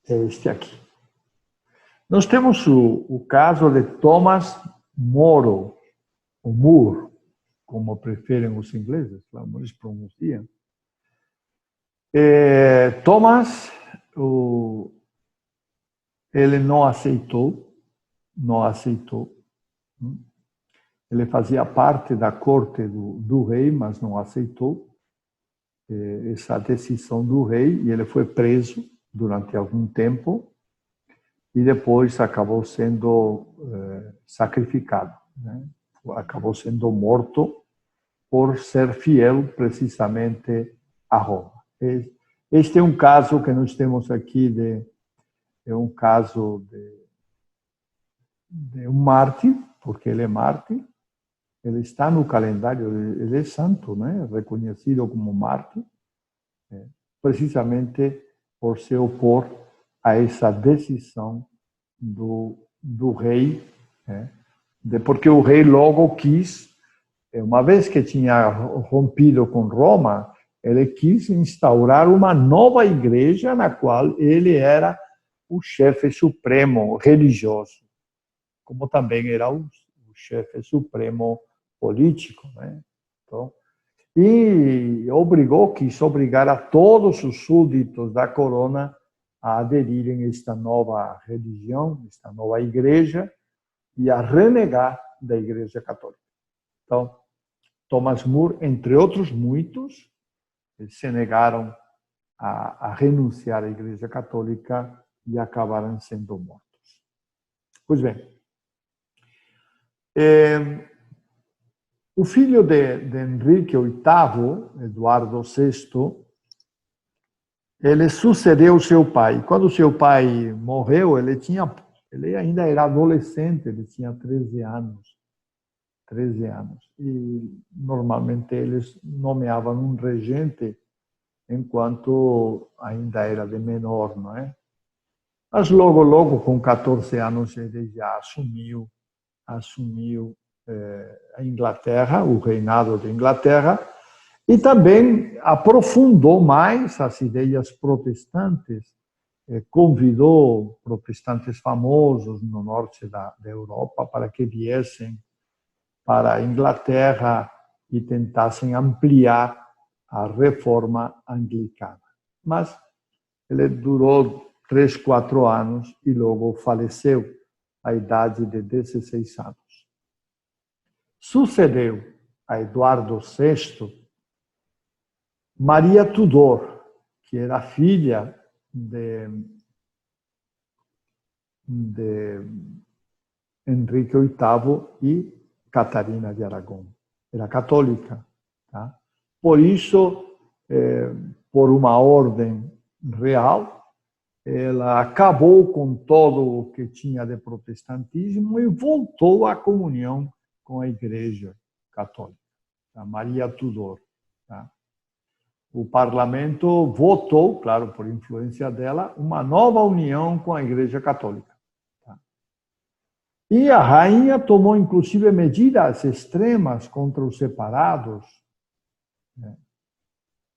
É este aqui. Nós temos o caso de Thomas More, ou Moore, como preferem os ingleses, como eles pronunciam. Thomas, ele não aceitou. Ele fazia parte da corte do rei, mas não aceitou essa decisão do rei, e ele foi preso durante algum tempo e depois acabou sendo sacrificado, né? Acabou sendo morto por ser fiel precisamente a Roma. Este é um caso que nós temos aqui é um caso de um mártir, porque ele é mártir. Ele está no calendário, ele é santo, né? Reconhecido como mártir, precisamente por se opor a essa decisão do rei, porque o rei logo quis, uma vez que tinha rompido com Roma, ele quis instaurar uma nova igreja na qual ele era o chefe supremo religioso, como também era o chefe supremo político, né? Então, e quis obrigar a todos os súditos da corona a aderirem a esta nova religião, esta nova igreja, e a renegar da Igreja Católica. Então, Thomas More, entre outros muitos, se negaram a renunciar à Igreja Católica e acabaram sendo mortos. Pois bem, o filho de Henrique VIII, Eduardo VI, ele sucedeu seu pai. Quando seu pai morreu, ele ainda era adolescente, ele tinha 13 anos. E normalmente eles nomeavam um regente enquanto ainda era de menor, não é? Mas logo, com 14 anos, ele já assumiu a Inglaterra, o reinado da Inglaterra, e também aprofundou mais as ideias protestantes, convidou protestantes famosos no norte da Europa para que viessem para a Inglaterra e tentassem ampliar a reforma anglicana. Mas ele durou 3, 4 anos e logo faleceu à idade de 16 anos. Sucedeu a Eduardo VI Maria Tudor, que era filha de Henrique VIII e Catarina de Aragão. Era católica. Tá? Por isso, por uma ordem real, ela acabou com todo o que tinha de protestantismo e voltou à comunhão com a Igreja Católica, a Maria Tudor. Tá? O parlamento votou, claro, por influência dela, uma nova união com a Igreja Católica. Tá? E a rainha tomou, inclusive, medidas extremas contra os separados. Né?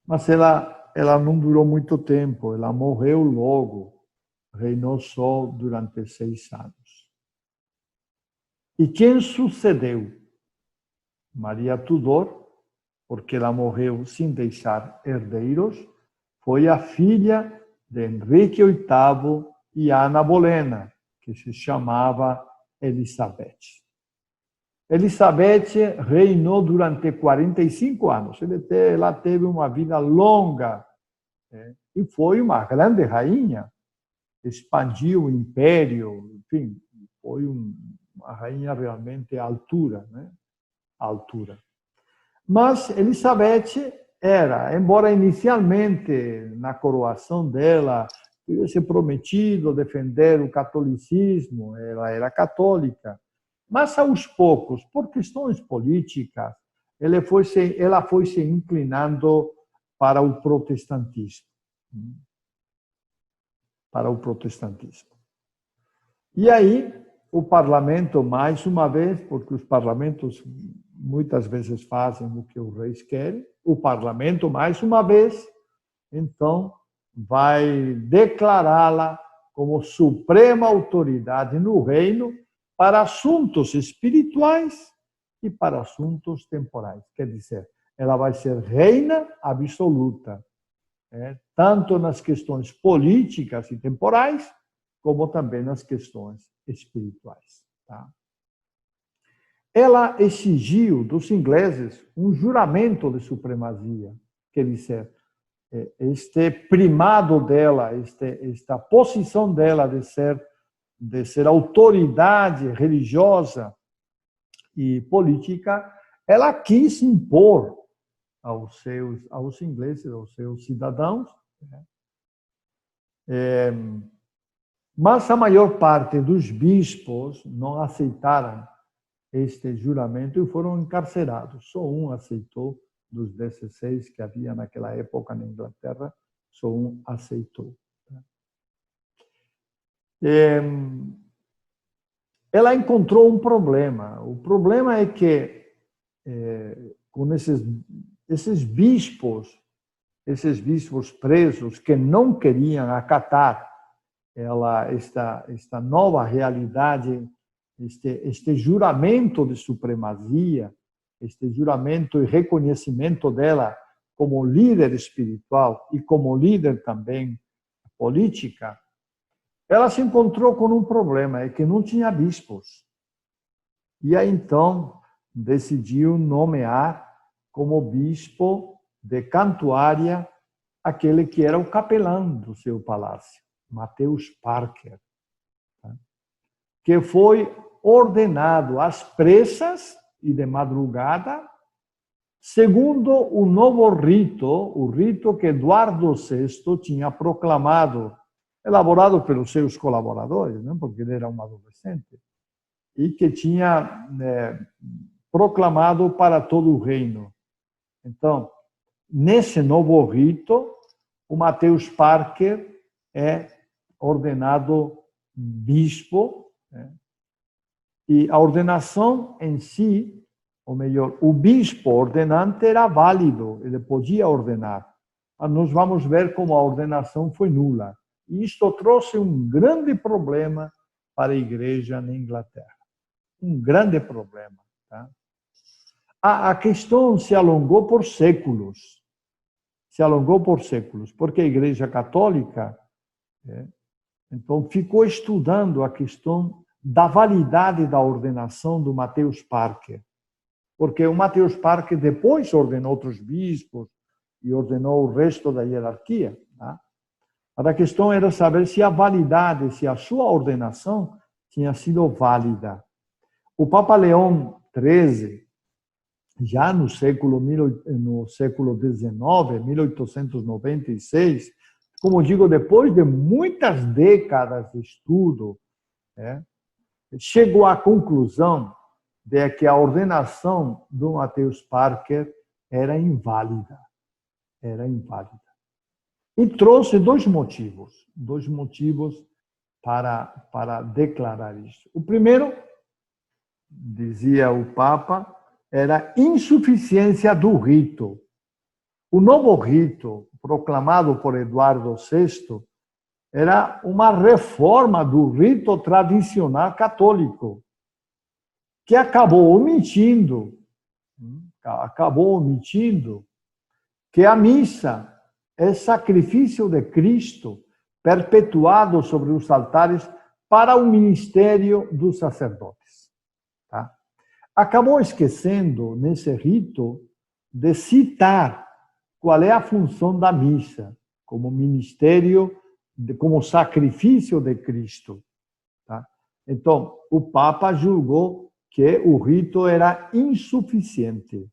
Mas ela não durou muito tempo, ela morreu logo, reinou só durante 6 anos. E quem sucedeu Maria Tudor porque ela morreu sem deixar herdeiros, foi a filha de Henrique VIII e Ana Bolena, que se chamava Elizabeth. Elizabeth reinou durante 45 anos. Ela teve uma vida longa e foi uma grande rainha. Expandiu o império, enfim, foi uma rainha realmente à altura, né? À altura. Mas Elizabeth era, embora inicialmente na coroação dela tivesse prometido defender o catolicismo, ela era católica, mas aos poucos, por questões políticas, ela foi se inclinando para o protestantismo. Para o protestantismo. E aí, o parlamento, mais uma vez, porque os parlamentos muitas vezes fazem o que os reis querem, o parlamento, mais uma vez, então, vai declará-la como suprema autoridade no reino para assuntos espirituais e para assuntos temporais. Quer dizer, ela vai ser reina absoluta, tanto nas questões políticas e temporais, como também nas questões espirituais. Tá? Ela exigiu dos ingleses um juramento de supremacia, quer dizer, este primado dela, esta posição dela de ser autoridade religiosa e política, ela quis impor aos ingleses, aos seus cidadãos, mas a maior parte dos bispos não aceitaram este juramento e foram encarcerados. Só um aceitou, dos 16 que havia naquela época na Inglaterra, só um aceitou. Ela encontrou um problema. O problema é que, com esses bispos presos que não queriam acatar esta nova realidade, este juramento de supremacia, este juramento e reconhecimento dela como líder espiritual e como líder também política, ela se encontrou com um problema, é que não tinha bispos. E aí, então, decidiu nomear como bispo de Cantuária aquele que era o capelão do seu palácio, Mateus Parker, que foi ordenado às pressas e de madrugada, segundo o novo rito, o rito que Eduardo VI tinha proclamado, elaborado pelos seus colaboradores, né, porque ele era um adolescente, e que tinha proclamado para todo o reino. Então, nesse novo rito, o Mateus Parker é ordenado bispo, e a ordenação em si, ou melhor, o bispo ordenante era válido, ele podia ordenar. Mas nós vamos ver como a ordenação foi nula. E isto trouxe um grande problema para a igreja na Inglaterra. Um grande problema. Tá? A questão se alongou por séculos. Se alongou por séculos, porque a Igreja Católica então ficou estudando a questão da validade da ordenação do Mateus Parker. Porque o Mateus Parker depois ordenou outros bispos e ordenou o resto da hierarquia. Tá? Mas a questão era saber se a validade, se a sua ordenação tinha sido válida. O Papa Leão XIII, já no século XIX, 1896, como digo, depois de muitas décadas de estudo, chegou à conclusão de que a ordenação do Mateus Parker era inválida. Era inválida. E trouxe dois motivos para declarar isso. O primeiro, dizia o Papa, era insuficiência do rito. O novo rito, proclamado por Eduardo VI, era uma reforma do rito tradicional católico, que acabou omitindo acabou omitindo que a missa é sacrifício de Cristo perpetuado sobre os altares para o ministério dos sacerdotes. Tá? Acabou esquecendo, nesse rito, de citar qual é a função da missa como ministério, como sacrifício de Cristo. Tá? Então, o Papa julgou que o rito era insuficiente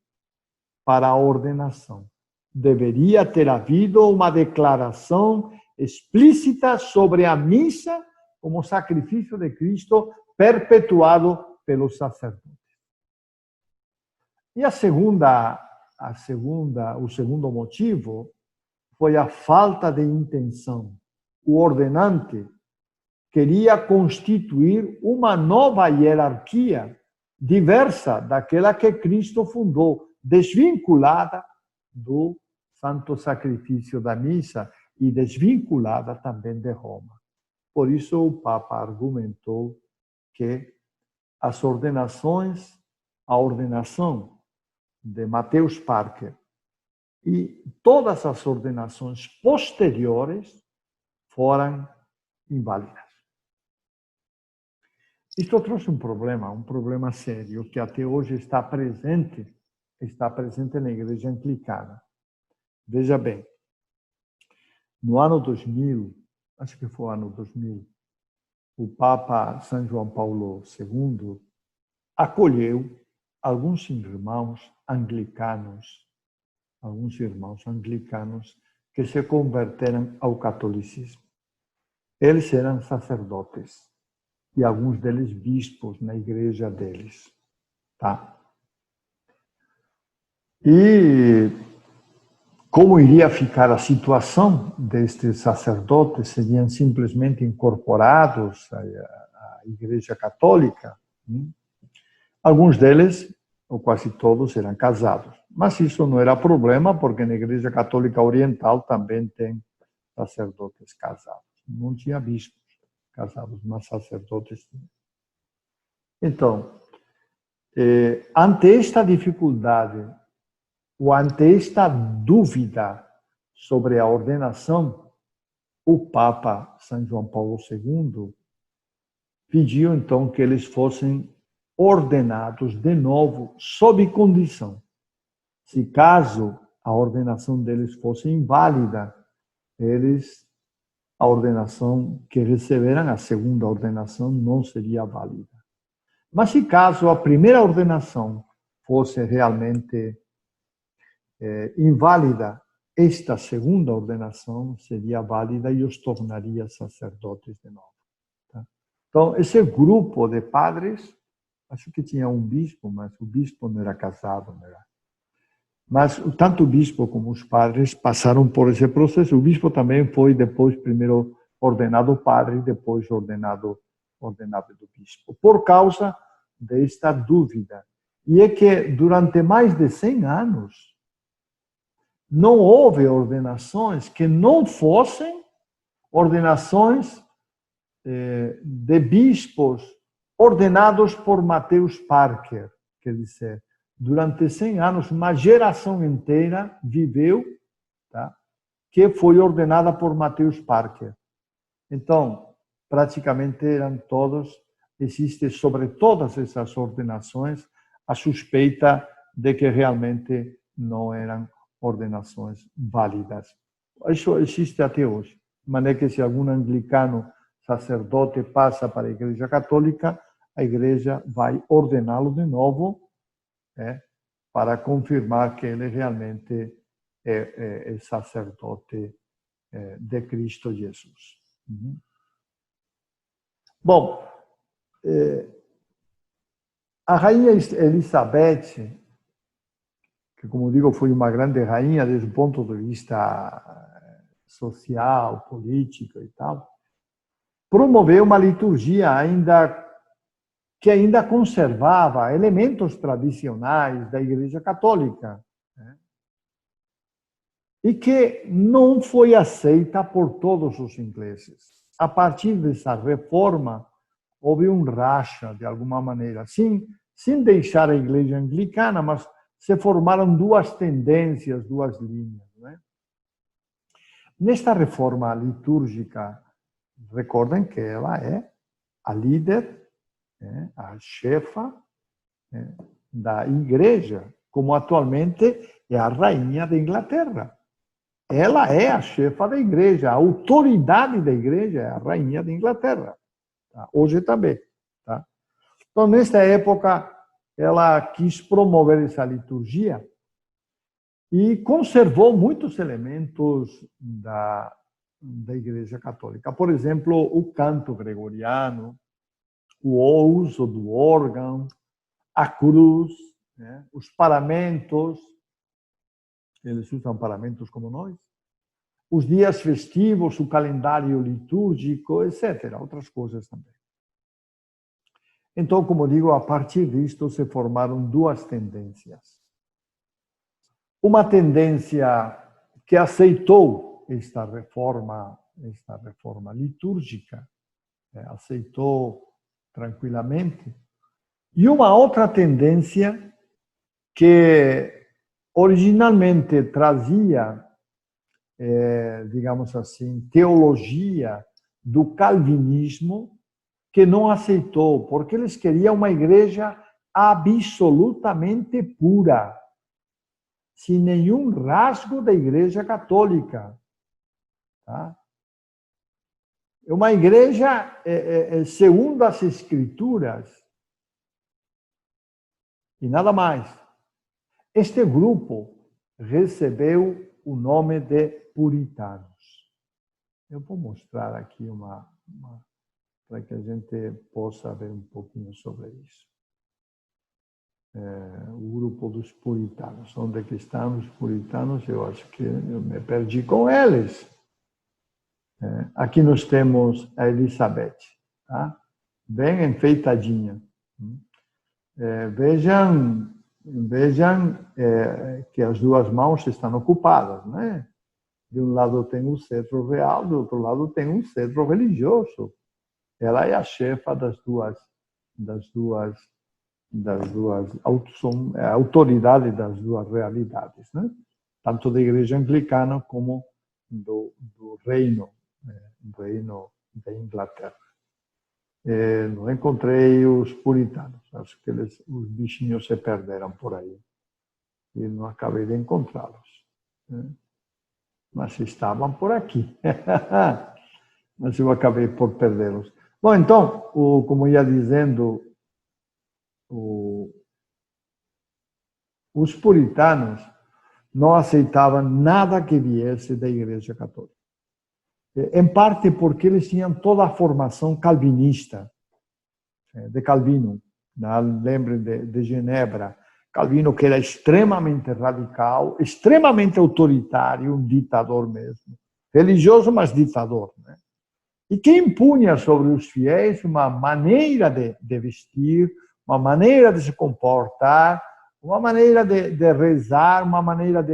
para a ordenação. Deveria ter havido uma declaração explícita sobre a missa como sacrifício de Cristo perpetuado pelos sacerdotes. E o segundo motivo foi a falta de intenção. O ordenante queria constituir uma nova hierarquia diversa daquela que Cristo fundou, desvinculada do santo sacrifício da missa e desvinculada também de Roma. Por isso o Papa argumentou que a ordenação de Mateus Parker e todas as ordenações posteriores foram inválidas. Isto trouxe um problema sério, que até hoje está presente na Igreja Anglicana. Veja bem, no ano 2000, acho que foi o ano 2000, o Papa São João Paulo II acolheu alguns irmãos anglicanos que se converteram ao catolicismo. Eles eram sacerdotes e alguns deles bispos na igreja deles. Tá? E como iria ficar a situação destes sacerdotes? Seriam simplesmente incorporados à Igreja Católica? Alguns deles, ou quase todos, eram casados. Mas isso não era problema, porque na Igreja Católica Oriental também tem sacerdotes casados. Não tinha bispos casados, mas sacerdotes tinham. Então, ante esta dificuldade, ou ante esta dúvida sobre a ordenação, o Papa São João Paulo II pediu então que eles fossem ordenados de novo, sob condição. Se caso a ordenação deles fosse inválida, a ordenação que receberam, a segunda ordenação, não seria válida. Mas se caso a primeira ordenação fosse realmente inválida, esta segunda ordenação seria válida e os tornaria sacerdotes de novo. Tá? Então, esse grupo de padres, acho que tinha um bispo, mas o bispo não era casado. Não era. Mas tanto o bispo como os padres passaram por esse processo. O bispo também foi depois, primeiro ordenado padre, depois ordenado do bispo, por causa desta dúvida. E é que durante mais de 100 anos, não houve ordenações que não fossem ordenações de bispos ordenados por Mateus Parker. Quer dizer, durante 100 anos, uma geração inteira viveu, tá, que foi ordenada por Mateus Parker. Então, praticamente eram todos, existe sobre todas essas ordenações a suspeita de que realmente não eram ordenações válidas. Isso existe até hoje. De maneira que se algum anglicano sacerdote passa para a Igreja Católica, a Igreja vai ordená-lo de novo, para confirmar que ele realmente é sacerdote de Cristo Jesus. Bom, a rainha Elizabeth, que, como digo, foi uma grande rainha desde o ponto de vista social, político e tal, promoveu uma liturgia que ainda conservava elementos tradicionais da Igreja Católica, e que não foi aceita por todos os ingleses. A partir dessa reforma, houve um racha, de alguma maneira, sem deixar a Igreja Anglicana, mas se formaram duas tendências, duas linhas. Né? Nesta reforma litúrgica, recordem que ela é a líder, a chefa da igreja, como atualmente é a rainha da Inglaterra. Ela é a chefa da igreja, a autoridade da igreja é a rainha da Inglaterra. Tá? Hoje também. Tá? Então, nesta época, ela quis promover essa liturgia e conservou muitos elementos da Igreja Católica. Por exemplo, o canto gregoriano, o uso do órgão, a cruz, né? Os paramentos, eles usam paramentos como nós, os dias festivos, o calendário litúrgico, etc. Outras coisas também. Então, como digo, a partir disto se formaram duas tendências. Uma tendência que aceitou esta reforma litúrgica, aceitou tranquilamente, e uma outra tendência que originalmente trazia, digamos assim, teologia do calvinismo, que não aceitou, porque eles queriam uma igreja absolutamente pura, sem nenhum rasgo da Igreja Católica. Tá? É uma igreja, segundo as Escrituras, e nada mais. Este grupo recebeu o nome de puritanos. Eu vou mostrar aqui para que a gente possa ver um pouquinho sobre isso. O grupo dos puritanos. Onde é que estão os puritanos? Eu acho que eu me perdi com eles. Aqui nós temos a Elizabeth, tá? Bem enfeitadinha. Vejam que as duas mãos estão ocupadas, né? De um lado tem um cetro real, do outro lado tem um cetro religioso. Ela é a chefa das duas a autoridade das duas realidades, né? Tanto da Igreja Anglicana como do reino da Inglaterra. Não encontrei os puritanos, acho que os bichinhos se perderam por aí e não acabei de encontrá-los, né? Mas estavam por aqui, mas eu acabei por perdê-los. Bom, então, como ia dizendo, os puritanos não aceitavam nada que viesse da Igreja Católica. Em parte porque eles tinham toda a formação calvinista, de Calvino. Lembrem de Genebra. Calvino, que era extremamente radical, extremamente autoritário, um ditador mesmo. Religioso, mas ditador, né? E que impunha sobre os fiéis uma maneira de vestir, uma maneira de se comportar, uma maneira de rezar, uma maneira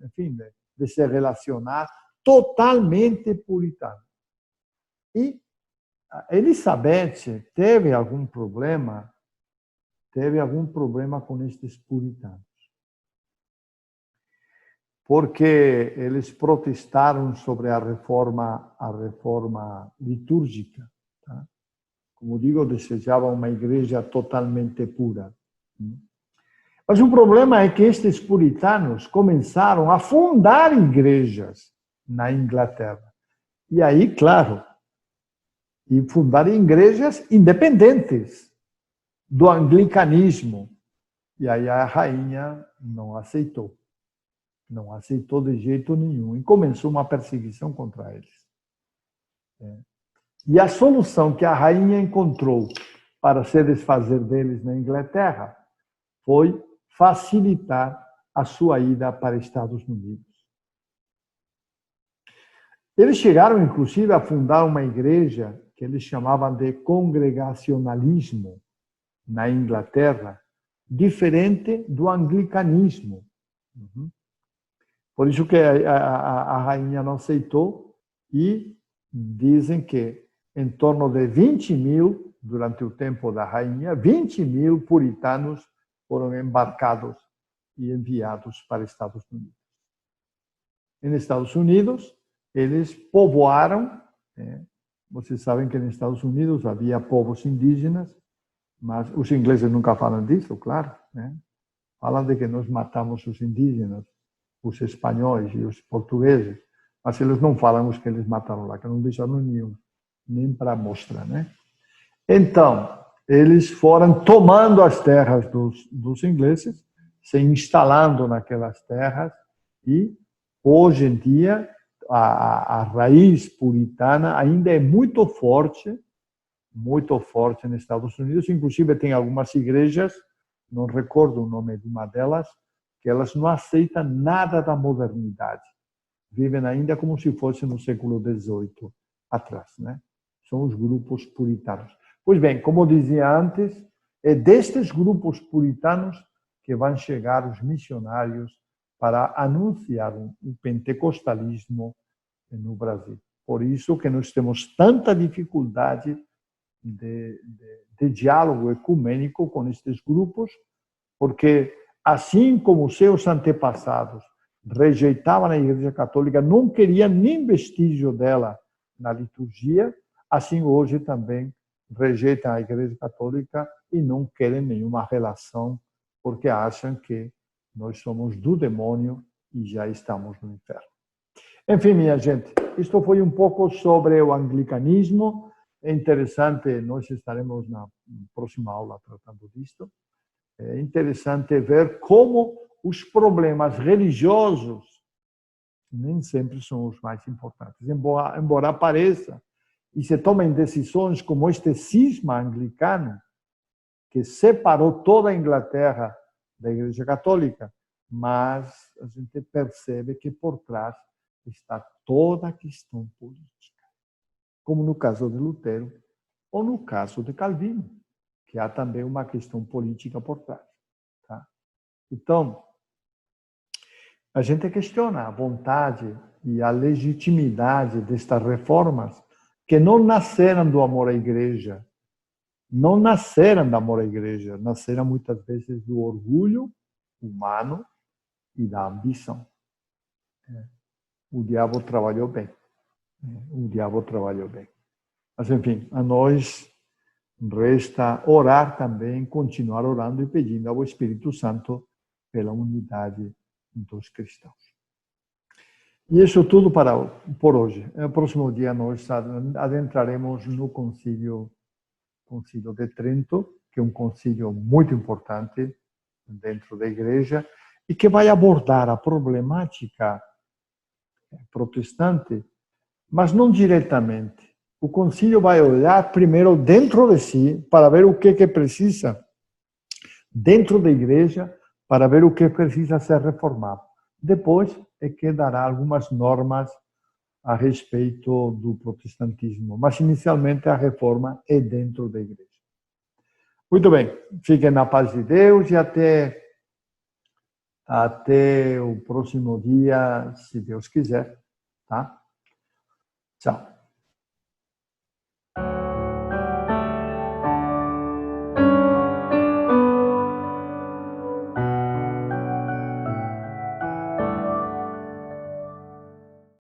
enfim, de se relacionar, totalmente puritana. E Elizabeth teve algum problema com estes puritanos, porque eles protestaram sobre a reforma litúrgica. Tá? Como digo, desejavam uma igreja totalmente pura. Mas o problema é que estes puritanos começaram a fundar igrejas na Inglaterra. E aí, claro, e fundar igrejas independentes do anglicanismo. E aí a rainha não aceitou. Não aceitou de jeito nenhum. E começou uma perseguição contra eles. E a solução que a rainha encontrou para se desfazer deles na Inglaterra foi facilitar a sua ida para Estados Unidos. Eles chegaram, inclusive, a fundar uma igreja que eles chamavam de congregacionalismo na Inglaterra, diferente do anglicanismo. Por isso que a rainha não aceitou, e dizem que em torno de 20 mil, durante o tempo da rainha, 20 mil puritanos foram embarcados e enviados para Estados Unidos. Em Estados Unidos, eles povoaram, vocês sabem que nos Estados Unidos havia povos indígenas, mas os ingleses nunca falam disso, claro, né? Falam de que nós matamos os indígenas, os espanhóis e os portugueses, mas eles não falam os que eles mataram lá, que não deixaram nenhum, nem para mostrar, né? Então, eles foram tomando as terras dos ingleses, se instalando naquelas terras, e hoje em dia a raiz puritana ainda é muito forte nos Estados Unidos. Inclusive tem algumas igrejas, não recordo o nome de uma delas, que elas não aceitam nada da modernidade. Vivem ainda como se fosse no século XVIII atrás, né? São os grupos puritanos. Pois bem, como dizia antes, é destes grupos puritanos que vão chegar os missionários para anunciar o pentecostalismo no Brasil. Por isso que nós temos tanta dificuldade de diálogo ecumênico com estes grupos, porque assim como seus antepassados rejeitavam a Igreja Católica, não queriam nem vestígio dela na liturgia, assim hoje também rejeitam a Igreja Católica e não querem nenhuma relação, porque acham que nós somos do demônio e já estamos no inferno. Enfim, minha gente, isto foi um pouco sobre o anglicanismo. É interessante, nós estaremos na próxima aula tratando disto. É interessante ver como os problemas religiosos nem sempre são os mais importantes. Embora pareça, e se tomem decisões como este cisma anglicano, que separou toda a Inglaterra da Igreja Católica, mas a gente percebe que por trás está toda a questão política, como no caso de Lutero ou no caso de Calvino, que há também uma questão política por trás. Tá? Então, a gente questiona a vontade e a legitimidade destas reformas que não nasceram do amor à igreja, não nasceram do amor à igreja, nasceram muitas vezes do orgulho humano e da ambição. O diabo trabalhou bem. O diabo trabalhou bem. Mas, enfim, a nós resta orar também, continuar orando e pedindo ao Espírito Santo pela unidade dos cristãos. E isso tudo por hoje. No próximo dia nós adentraremos no Concílio de Trento, que é um concílio muito importante dentro da Igreja e que vai abordar a problemática protestante, mas não diretamente. O concílio vai olhar primeiro dentro de si para ver o que precisa dentro da Igreja, para ver o que precisa ser reformado. Depois é que dará algumas normas a respeito do protestantismo, mas inicialmente a reforma é dentro da Igreja. Muito bem, fiquem na paz de Deus e até o próximo dia, se Deus quiser, tá? Tchau.